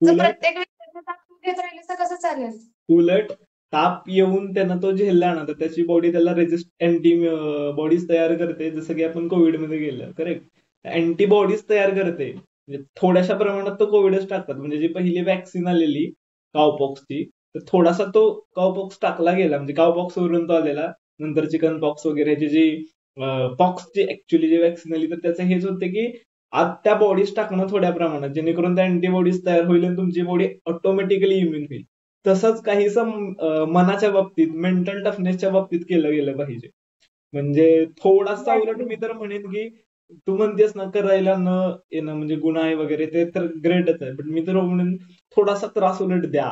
[SPEAKER 1] जर प्रत्येक वेळी ताप घेत राहिली तर कसं चालेल.
[SPEAKER 2] उलट ताप येऊन त्यानं तो झेलला ना तर त्याची बॉडी त्याला अँटी बॉडीज तयार करते जसं की आपण कोविडमध्ये गेलं करेक्ट अँटीबॉडीज तयार करते म्हणजे थोड्याशा प्रमाणात तो कोविडच टाकतात म्हणजे जी पहिली वॅक्सिन आलेली कावपॉक्सची तर थोडासा तो कावपॉक्स टाकला गेला म्हणजे कावपॉक्स वरून तो आलेला नंतर चिकन पॉक्स वगैरे जी पॉक्सची ऍक्च्युअली जी वॅक्सिन आली तर त्याचं हेच होते की आज त्या बॉडीज टाकणं थोड्या प्रमाणात जेणेकरून त्या अँटीबॉडीज तयार होईल आणि तुमची बॉडी ऑटोमॅटिकली इम्युन होईल. तसंच काहीसं मनाच्या बाबतीत मेंटल टफनेसच्या बाबतीत केलं गेलं पाहिजे. म्हणजे थोडासा उलट मी तर म्हणेन की तू म्हणतेस ना करायला न येणं म्हणजे गुन्हा आहे वगैरे ते तर ग्रेटच आहे पण मी तर म्हणेन थोडासा त्रास उलट द्या.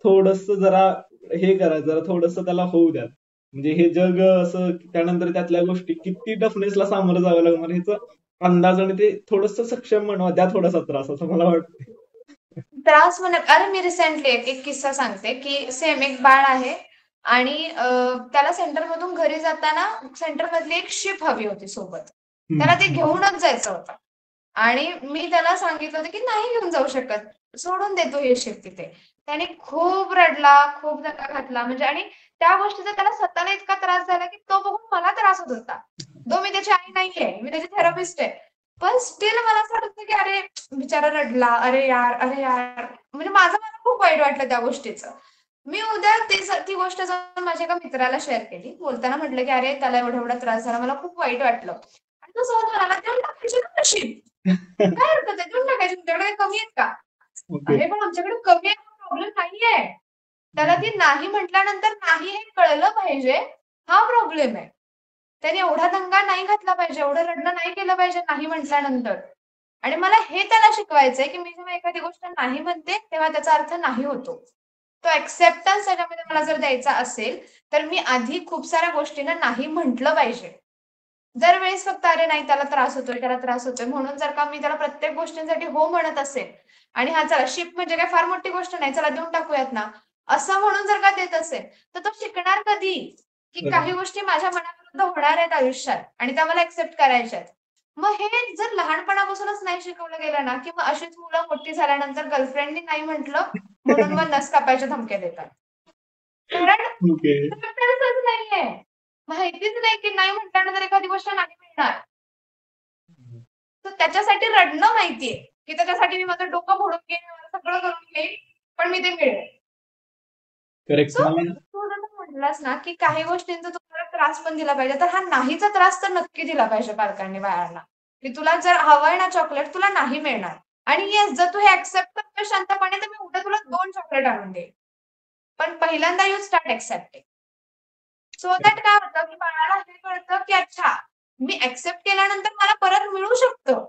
[SPEAKER 2] थोडस जरा हे करा जरा थोडस त्याला होऊ द्या. म्हणजे हे जग असं त्यानंतर त्यातल्या गोष्टी किती टफनेसला सामोरं जावं लागणार ह्याचा अंदाज आणि ते थोडस सक्षम बनवा द्या थोडासा त्रास असं मला वाटतं.
[SPEAKER 1] त्रास म्हणत अरे मी रिसेंटली एक किस्सा सांगते की सेम एक बाळ आहे आणि त्याला सेंटरमधून घरी जाताना सेंटरमधली एक शिप हवी होती सोबत. त्याला ते
[SPEAKER 2] हम्म.
[SPEAKER 1] घेऊनच जायचं होतं. आणि मी त्याला सांगितलं होतं की नाही घेऊन जाऊ शकत, सोडून देतो हे शिप तिथे. त्याने खूप रडला, खूप धक्का घातला म्हणजे. आणि त्या गोष्टीचा त्याला स्वतःला इतका त्रास झाला की तो बघून मला त्रास होत होता. दो मी त्याची आई नाहीये, मी त्याची थेरपिस्ट आहे. पण स्टील मला असं वाटतं की अरे बिचारा रडला, अरे यार, अरे यार. म्हणजे मला खूप वाईट वाटलं त्या गोष्टीचं. मी उद्या ती गोष्ट जाऊन माझ्या एका मित्राला शेअर केली. बोलताना म्हटलं की अरे त्याला एवढा एवढा त्रास झाला, मला खूप वाईट वाटलं. आणि तो सहज म्हणाला, देऊन टाकायची ना नशीब, काय हरकत आहे, देऊन टाकायची, तुमच्याकडे काही कमी आहेत का?
[SPEAKER 2] ओके.
[SPEAKER 1] अरे पण आमच्याकडे कमी आहे, प्रॉब्लेम नाहीये. त्याला ती नाही म्हटल्यानंतर नाही हे कळलं पाहिजे, हा प्रॉब्लेम आहे. त्याने एवढा दंगा नाही घातला पाहिजे, एवढं रडणं नाही केलं पाहिजे नाही म्हटल्यानंतर. आणि मला हे त्याला शिकवायचंय की मी जेव्हा एखादी गोष्ट नाही म्हणते तेव्हा त्याचा अर्थ नाही होतो. तो ऍक्सेप्टन्स त्याच्यामध्ये मला जर द्यायचा असेल, तर मी आधी खूप साऱ्या गोष्टींना नाही म्हटलं पाहिजे. दरवेळेस फक्त अरे नाही त्याला त्रास होतोय, त्याला त्रास होतोय म्हणून जर का मी त्याला प्रत्येक गोष्टींसाठी हो म्हणत असेल, आणि हा चला शिप म्हणजे काय फार मोठी गोष्ट नाही, चला देऊन टाकूयात ना, असं म्हणून जर का देत असेल, तर तो शिकणार कधी? की काही
[SPEAKER 2] बरोबर.
[SPEAKER 1] गोष्टी माझ्या मनाविरुद्ध होणार आहेत आयुष्यात आणि त्या मला एक्सेप्ट करायच्या आहेत. मग हे जर लहानपणापासूनच नाही शिकवलं गेलं ना, की मग अशीच मुलं मोठी झाल्यानंतर गर्लफ्रेंडनी नाही म्हटलं म्हणून मग नस कापायच्या धमक्या देतात. कारण
[SPEAKER 2] ओके.
[SPEAKER 1] acceptance च नाहीये. माहितीच नाही की नाही म्हटल्यानंतर एखादी गोष्ट नाही मिळणार. तर त्याच्यासाठी रडणं माहितीये, की त्याच्यासाठी मी माझं डोकं फोडून घेईन, मला सगळं करून घेईन, पण मी ते मिळेल.
[SPEAKER 2] करेक्ट.
[SPEAKER 1] सो
[SPEAKER 2] मला
[SPEAKER 1] तू जसं म्हटलास ना, की काही गोष्टींचा तुम्हाला त्रास पण दिला पाहिजे, तर हा नाहीचा त्रास तर नक्की दिला पाहिजे पालकांनी बाळांना. की तुला जर हवंय ना चॉकलेट, तुला नाही मिळणार. आणि येस, जर तू हे एक्सेप्ट करतोय शांतपणे, तर मी उद्या तुला 2 चॉकलेट आणून देईन. पण पहिल्यांदा you start accepting. So that काय होतं, की बाळाला हे कळतं, की अच्छा, मी एक्सेप्ट केल्यानंतर मला परत मिळू शकतं.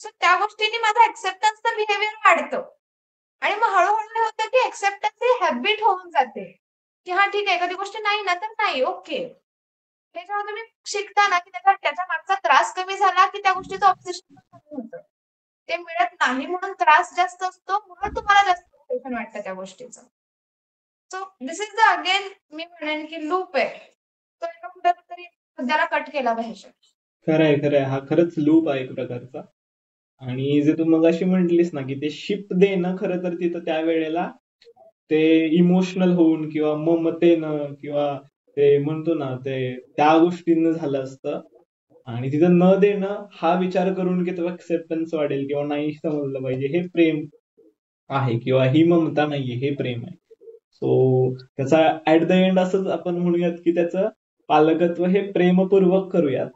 [SPEAKER 1] सो त्या गोष्टीने माझं एक्सेप्टन्सचं बिहेवियर वाढतं. आणि मग हळू-हळू हे होतं, की एक्सेप्टन्स ही हॅबिट होऊन जाते. की हां, ठीक आहे, एखादी गोष्ट नाही ना, तर नाही, ओके. हे जेव्हा तुम्ही शिकता ना, की त्याच्या मागचा त्रास कमी झाला, की त्या गोष्टीचं ऑब्सेशन पण कमी होतं. ते मिळत नाही म्हणून त्रास जास्त असतो, म्हणून तुम्हाला जास्त ऑब्सेशन वाटतं त्या गोष्टीचं. So this is the again मी म्हणेन, की लूप आहे. तो एका कुठेतरी मुद्द्याला कट केला पाहिजे.
[SPEAKER 2] खरंय, खरंय. हा खरंच लूप आहे एक प्रकारचा. आणि जे तू मगाशी म्हटलीस ना, की ते शिप देणं खरं तर तिथं त्यावेळेला ते इमोशनल होऊन किंवा ममतेनं किंवा ते म्हणतो ना, ते त्या गोष्टींनं झालं असतं. आणि तिथं न देणं हा विचार करून की तो एक्सेप्टन्स वाढेल किंवा नाही समजलं पाहिजे, हे प्रेम आहे किंवा ही ममता नाहीये, हे प्रेम आहे. सो त्याचा ऍट द एंड असंच आपण म्हणूयात की त्याचं पालकत्व हे प्रेमपूर्वक करूयात.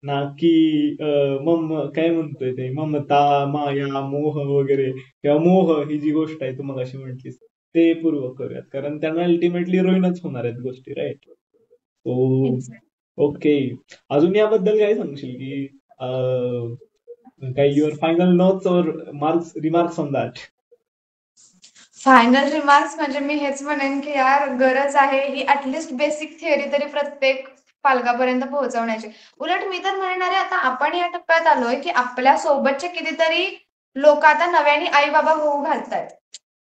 [SPEAKER 2] ना की काय म्हणतोय ते ममता, माया, मोह वगैरे किंवा मोह ही जी गोष्ट आहे तू मगाशी म्हटलीस ते पूर्वक करूयात. कारण त्यांना अल्टिमेटली रुईनच होणार आहेत गोष्टी, राईट? So
[SPEAKER 1] exact.
[SPEAKER 2] ओके. अजून याबद्दल काय सांगशील की काही युअर फायनल नोट्स और marks remarks on that?
[SPEAKER 1] Final remarks म्हणजे मी हेच म्हणेन, की यार गरज आहे ही ॲटलीस्ट बेसिक थिअरी तरी प्रत्येक पालकापर्यंत पोहोचवण्याची. उलट मी तर म्हणणार आहे, आता आपण या टप्प्यात आलोय, की आपल्या सोबतचे कितीतरी लोक आता नव्याने आई-बाबा होऊ घालतायत.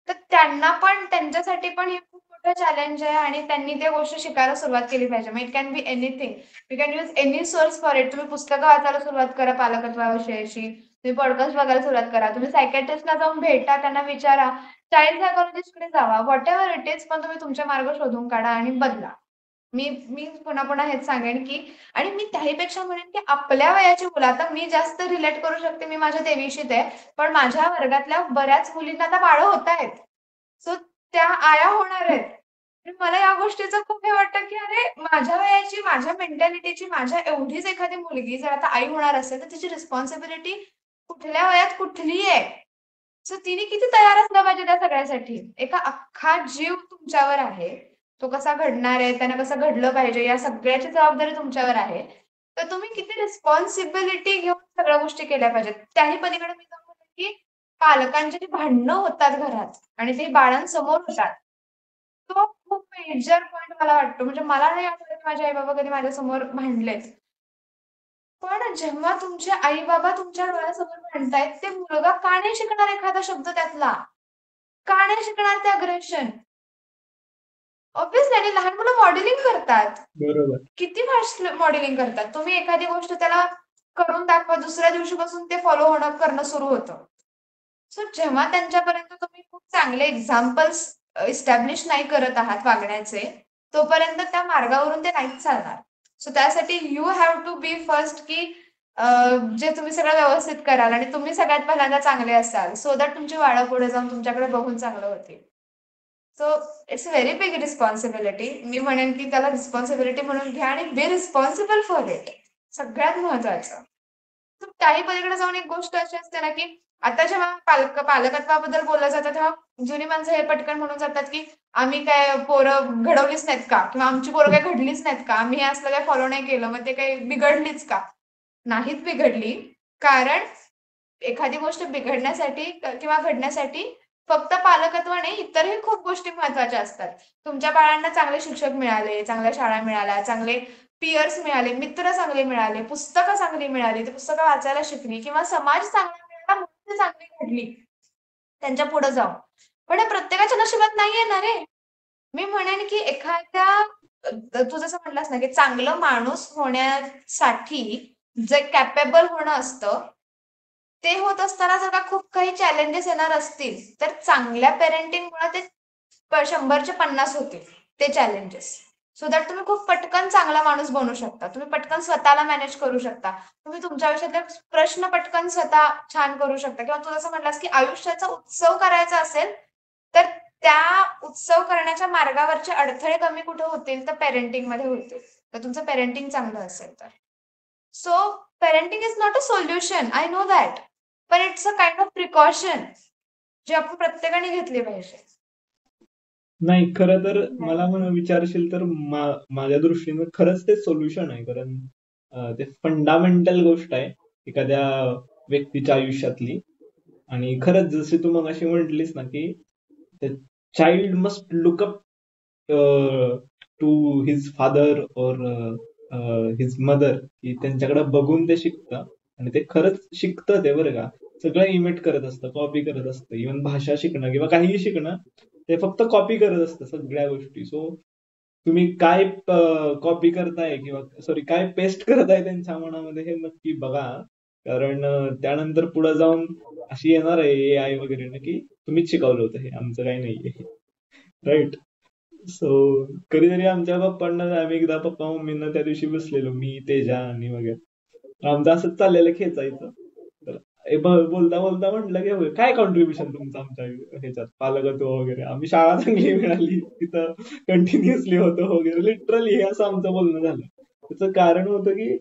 [SPEAKER 1] तर त्यांना पण त्यांच्यासाठी पण हे खूप मोठं चॅलेंज आहे आणि त्यांनी त्या गोष्टी शिकायला सुरुवात केली पाहिजे. मग it can be anything. You can use any source for it. तुम्ही पुस्तकं वाचायला सुरुवात करा पालकत्वाविषयीची. तुम्ही पॉडकास्ट बघायला सुरुवात करा. तुम्ही सायकियाट्रिस्टला जाऊन भेटा, त्यांना विचारा. चाइल्ड सायकॉलॉजिस्टकडे जावा. व्हॉटेव्हर इट इज, पण तुम्ही तुमचे मार्ग शोधून काढा आणि बदला. मी मी पुन्हा पुन्हा हेच सांगेन, की आणि मी त्याहीपेक्षा म्हणेन, की आपल्या वयाची मुलं आता मी जास्त रिलेट करू शकते. मी माझ्या देवीशीच आहे. पण माझ्या वर्गातल्या बऱ्याच मुलींना आता बाळं होतायत. सो त्या आया होणार आहेत. आणि मला या गोष्टीचं खूप हे वाटतं, की अरे माझ्या वयाची, माझ्या मेंटॅलिटीची, माझ्या एवढीच एखादी मुलगी जर आता आई होणार असेल, तर तिची रिस्पॉन्सिबिलिटी कुठल्या वयात कुठली आहे? सो तिने किती तयार असलं पाहिजे त्या सगळ्यासाठी. एका अख्खा जीव तुमच्यावर आहे. तो कसा घडणार आहे, त्यानं कसं घडलं पाहिजे, या सगळ्याची जबाबदारी तुमच्यावर आहे. तर तुम्ही किती रिस्पॉन्सिबिलिटी घेऊन सगळ्या गोष्टी केल्या पाहिजेत. त्याही पलीकडे मी तर म्हणेन, की पालकांची जी भांडणं होतात घरात आणि ते बाळांसमोर होतात, तो खूप मेजर पॉइंट मला वाटतो. म्हणजे मला नाही आठवत की माझे आई-बाबा कधी माझ्यासमोर भांडलेत. पण जेव्हा तुमचे आई-बाबा तुमच्या डोळ्यासमोर भांडतायत, ते मुलगा का नाही शिकणार एखादा शब्द त्यातला? का नाही शिकणार ते अग्रेशन? ऑब्व्हियसली. आणि लहान मुलं मॉडेलिंग करतात.
[SPEAKER 2] बरोबर.
[SPEAKER 1] किती फास्ट मॉडेलिंग करतात. तुम्ही एखादी गोष्ट त्याला करून दाखवा, दुसऱ्या दिवशीपासून ते फॉलो करणं सुरू होतं. सो जेव्हा त्यांच्यापर्यंत तुम्ही खूप चांगले एक्झाम्पल्स इस्टॅब्लिश नाही करत आहात वागण्याचे, तोपर्यंत त्या मार्गावरून ते नाहीच चालणार. सो त्यासाठी you have to be first, की जे तुम्ही सगळं व्यवस्थित कराल आणि तुम्ही सगळ्यात पहिल्यांदा चांगले असाल, सो दॅट तुमची बाळं पुढे जाऊन तुमच्याकडे बघून चांगलं होतील. So it's a very big responsibility. मी म्हणेन की त्याला रिस्पॉन्सिबिलिटी म्हणून घ्या आणि बी रिस्पॉन्सिबल फॉर इट. सगळ्यात महत्वाचं. तर काही पलीकडे जाऊन एक गोष्ट अशी असते ना, की आता जेव्हा पालकत्वाबद्दल बोललं जातं, तेव्हा जुनी माणसं हे पटकन म्हणून जातात, की आम्ही काय पोरं घडवलीच नाहीत का? किंवा आमची पोरं काय घडलीच नाहीत का? आम्ही हे असलं काय फॉलो नाही केलं, मग ते काही बिघडलीच का? नाहीत बिघडली. कारण एखादी गोष्ट बिघडण्यासाठी किंवा घडण्यासाठी फक्त पालकत्व नाही, इतरही खूप गोष्टी महत्वाच्या असतात. तुमच्या बाळांना चांगले शिक्षक मिळाले, चांगल्या शाळा मिळाल्या, चांगले पियर्स मिळाले, मित्र चांगले मिळाले, पुस्तकं चांगली मिळाली, ती पुस्तकं वाचायला शिकली, किंवा समाज चांगला मिळाला, मुलं चांगली घडली त्यांच्या पुढे जाऊन. पण हे प्रत्येकाच्या नशिबात नाही येणार आहे. मी म्हणेन की एखाद्या तू जसं म्हटलास ना, की चांगलं माणूस होण्यासाठी जे कॅपेबल होणं असतं, ते होत असताना जर का खूप काही चॅलेंजेस येणार असतील, तर चांगल्या पेरेंटिंगमुळे ते 100चे 50 होतील ते चॅलेंजेस. सो दॅट तुम्ही खूप पटकन चांगला माणूस बनू शकता. तुम्ही पटकन स्वतःला मॅनेज करू शकता. तुम्ही तुमच्या आयुष्यातले प्रश्न पटकन स्वतः छान करू शकता. किंवा तू जसं म्हटलास, की आयुष्याचा उत्सव करायचा असेल, तर त्या उत्सव करण्याच्या मार्गावरचे अडथळे कमी कुठे होतील, तर पेरेंटिंगमध्ये होतील. तर तुमचं पेरेंटिंग चांगलं असेल तर. So parenting is not a solution, I know that. पण it's a kind of precaution, जे आपण प्रत्येकाने घेतली पाहिजे.
[SPEAKER 2] नाही, खरं तर मला विचारशील तर माझ्या दृष्टीनं खरंच ते सोल्युशन आहे. कारण ते फंडामेंटल गोष्ट आहे एखाद्या व्यक्तीच्या आयुष्यातली. आणि खरंच जसे तू मगाशी म्हटलीस ना, की child must look up to his father और हिज मदर, की त्यांच्याकडे बघून ते शिकतं. आणि ते खरंच शिकतं ते, बरं का. सगळं इमिट करत असतं, कॉपी करत असतं. इव्हन भाषा शिकणं किंवा काहीही शिकणं, ते फक्त कॉपी करत असतं सगळ्या गोष्टी. सो तुम्ही काय कॉपी करताय किंवा सॉरी काय पेस्ट करताय त्यांच्या मनामध्ये हे नक्की बघा. कारण त्यानंतर पुढे जाऊन अशी येणार आहे AI वगैरे ना, की तुम्हीच शिकवलं होतं हे, आमचं काही नाहीये. राईट. सो कधीतरी आमच्या पप्पांना, आम्ही एकदा पप्पा मम्मींना त्या दिवशी बसलेलो, मी तेजा आणि वगैरे आमचं असंच चाललेलं खेचायचं. तर बोलता बोलता म्हटलं की "होय, काय कॉन्ट्रीब्युशन तुमचं आमच्या ह्याच्यात पालकत्व वगैरे, आम्ही शाळा चांगली मिळाली तिथं कंटिन्युअसली होतो वगैरे", लिटरली हे असं आमचं बोलणं झालं. त्याचं कारण होतं की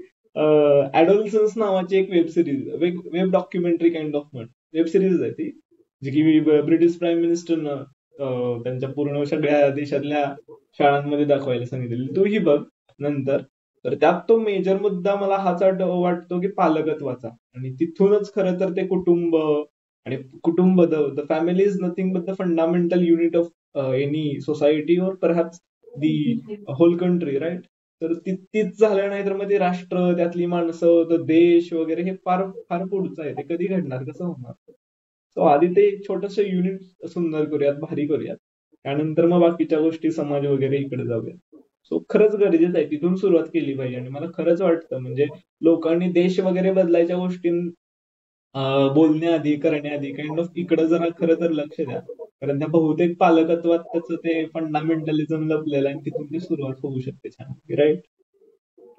[SPEAKER 2] ऍडोलसन्स नावाची एक web series, web documentary kind of web series आहे ती, जी की ब्रिटिश प्राईम मिनिस्टरनं त्यांच्या पूर्ण सगळ्या देशातल्या शाळांमध्ये दाखवायला सांगितलेली. तूही बघ नंतर. तर त्यात तो मेजर मुद्दा मला हाच वाटतो की पालकत्वाचा. आणि तिथूनच खरं तर ते कुटुंब, आणि कुटुंब, the family is nothing but the fundamental unit of any society और perhaps the whole country, right. तर तीच झालं नाही तर मग ते राष्ट्र, त्यातली माणसं, तो देश वगैरे हे फार फार पुढचं आहे. ते कधी घडणार, कसं होणार? सो आधी ते एक छोटस युनिट सुंदर करूयात, भारी करूयात. त्यानंतर मग बाकीच्या गोष्टी, समाज वगैरे इकडे जाऊयात. सो खरंच गरजेचं आहे, तिथून सुरुवात केली पाहिजे. आणि मला खरंच वाटतं म्हणजे लोकांनी देश वगैरे बदलायच्या गोष्टी बोलण्याआधी, करण्याआधी काइंड ऑफ इकडं जरा खरं तर लक्ष द्या. कारण त्या बहुतेक पालकत्वात त्याचं ते फंडामेंटलिझम लपलेलं आहे आणि तिथून ती सुरुवात होऊ शकते छान, राईट.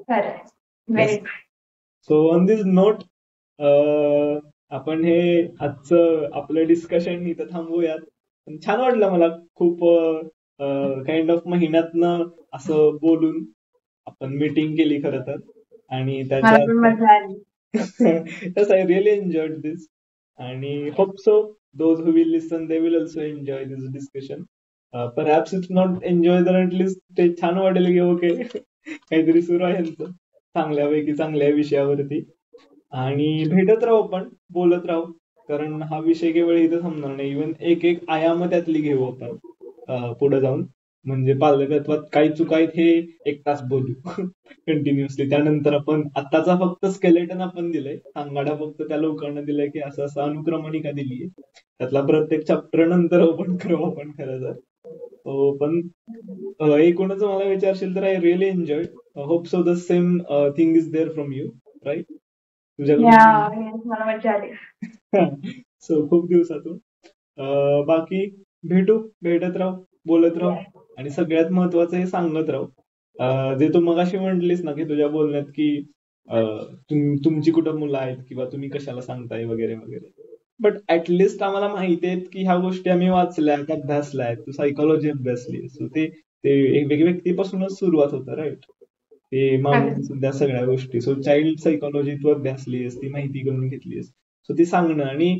[SPEAKER 1] खरं.
[SPEAKER 2] Yes.
[SPEAKER 1] Very.
[SPEAKER 2] So on this note आपण हे आजचं आपलं डिस्कशन इथं थांबवूयात. पण छान वाटलं मला खूप, काइंड ऑफ महिन्यातनं असं बोलून आपण मीटिंग केली खरं तर. आणि
[SPEAKER 1] मला पण
[SPEAKER 2] त्याच्यात
[SPEAKER 1] मजा आली.
[SPEAKER 2] yes, I really enjoyed this. आणि hope so those who will listen, they will also enjoy this discussion. Perhaps it's not enjoy, तर at least ते छान वाटेल की ओके काहीतरी सुरू आहे यांचं चांगल्यापैकी चांगल्या विषयावरती. आणि भेटत राहू, आपण बोलत राहू. कारण हा विषय केवळ इथं थांबणार नाही. इव्हन एक एक आयाम त्यातली घेऊ आपण पुढे जाऊन. म्हणजे पालकत्वात काही चुका आहेत हे 1 तास बोलू कंटिन्युअसली. त्यानंतर आपण आत्ताचा फक्त स्केलेटन आपण दिलंय, सांगाडा फक्त त्या लोकांना दिलाय की असं असं अनुक्रमणिका दिलीये. त्यातला प्रत्येक चॅप्टर नंतर ओपन करू आपण खरं तर. पण एकूणच मला विचारशील तर I really enjoy. Hope so the same thing is there from you, right?
[SPEAKER 1] या
[SPEAKER 2] तुझ्याकडून.
[SPEAKER 1] मला मजा आली.
[SPEAKER 2] सो खूप दिवसातून. बाकी भेटत राहू, बोलत राहू,
[SPEAKER 1] Yes.
[SPEAKER 2] आणि सगळ्यात महत्वाचं हे सांगत राहू. जे तू मगाशी म्हटलीस ना की तुझ्या बोलण्यात की तुमची कुठं मुलं आहेत किंवा तुम्ही कशाला सांगताय वगैरे वगैरे. बट ऍटलिस्ट आम्हाला माहिती आहेत की ह्या गोष्टी आम्ही वाचल्यात, अभ्यासल्यात. तू सायकोलॉजी अभ्यासली, सो ते ते एक व्यक्तीपासूनच सुरुवात होतं, राईट? ते मानून
[SPEAKER 1] अगदी.
[SPEAKER 2] त्या सगळ्या गोष्टी. सो चाइल्ड सायकोलॉजी तू अभ्यासलीस, ती माहिती करून घेतलीस. सो ती सांगणं, आणि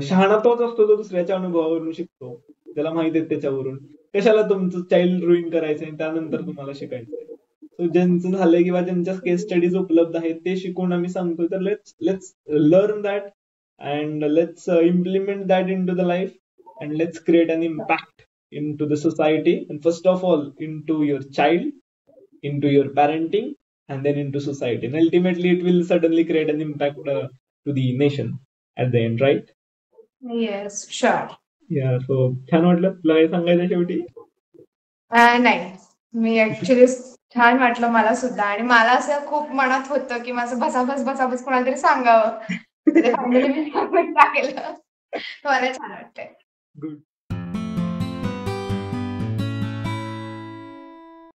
[SPEAKER 2] शहाणा तोच असतो जो दुसऱ्याच्या अनुभवावरून शिकतो. त्याला माहित आहे त्याच्यावरून. कशाला तुमचं चाइल्ड रुईन करायचंय आणि त्यानंतर तुम्हाला शिकायचंय. सो ज्यांचं झालंय किंवा ज्यांच्या केस स्टडीज उपलब्ध आहेत ते शिकून आम्ही सांगतोय, तर let's let's learn that and let's implement that into the life, and let's create an impact into the society, and first of all into your child, into your parenting, and then into society, and ultimately it will suddenly create an impact to the nation at the end, right?
[SPEAKER 1] Yes, sure.
[SPEAKER 2] या, so छान वाटलं. तुला काही सांगायचं शेवटी?
[SPEAKER 1] नाही. मी actually छान वाटलं मला सुद्धा, आणि मला असं खूप मनात होतं की माझं बसाबस बसाबस कोणाला तरी सांगावं. तर ते फायनली मी सांगून टाकलं. मला छान वाटतंय.
[SPEAKER 2] गुड.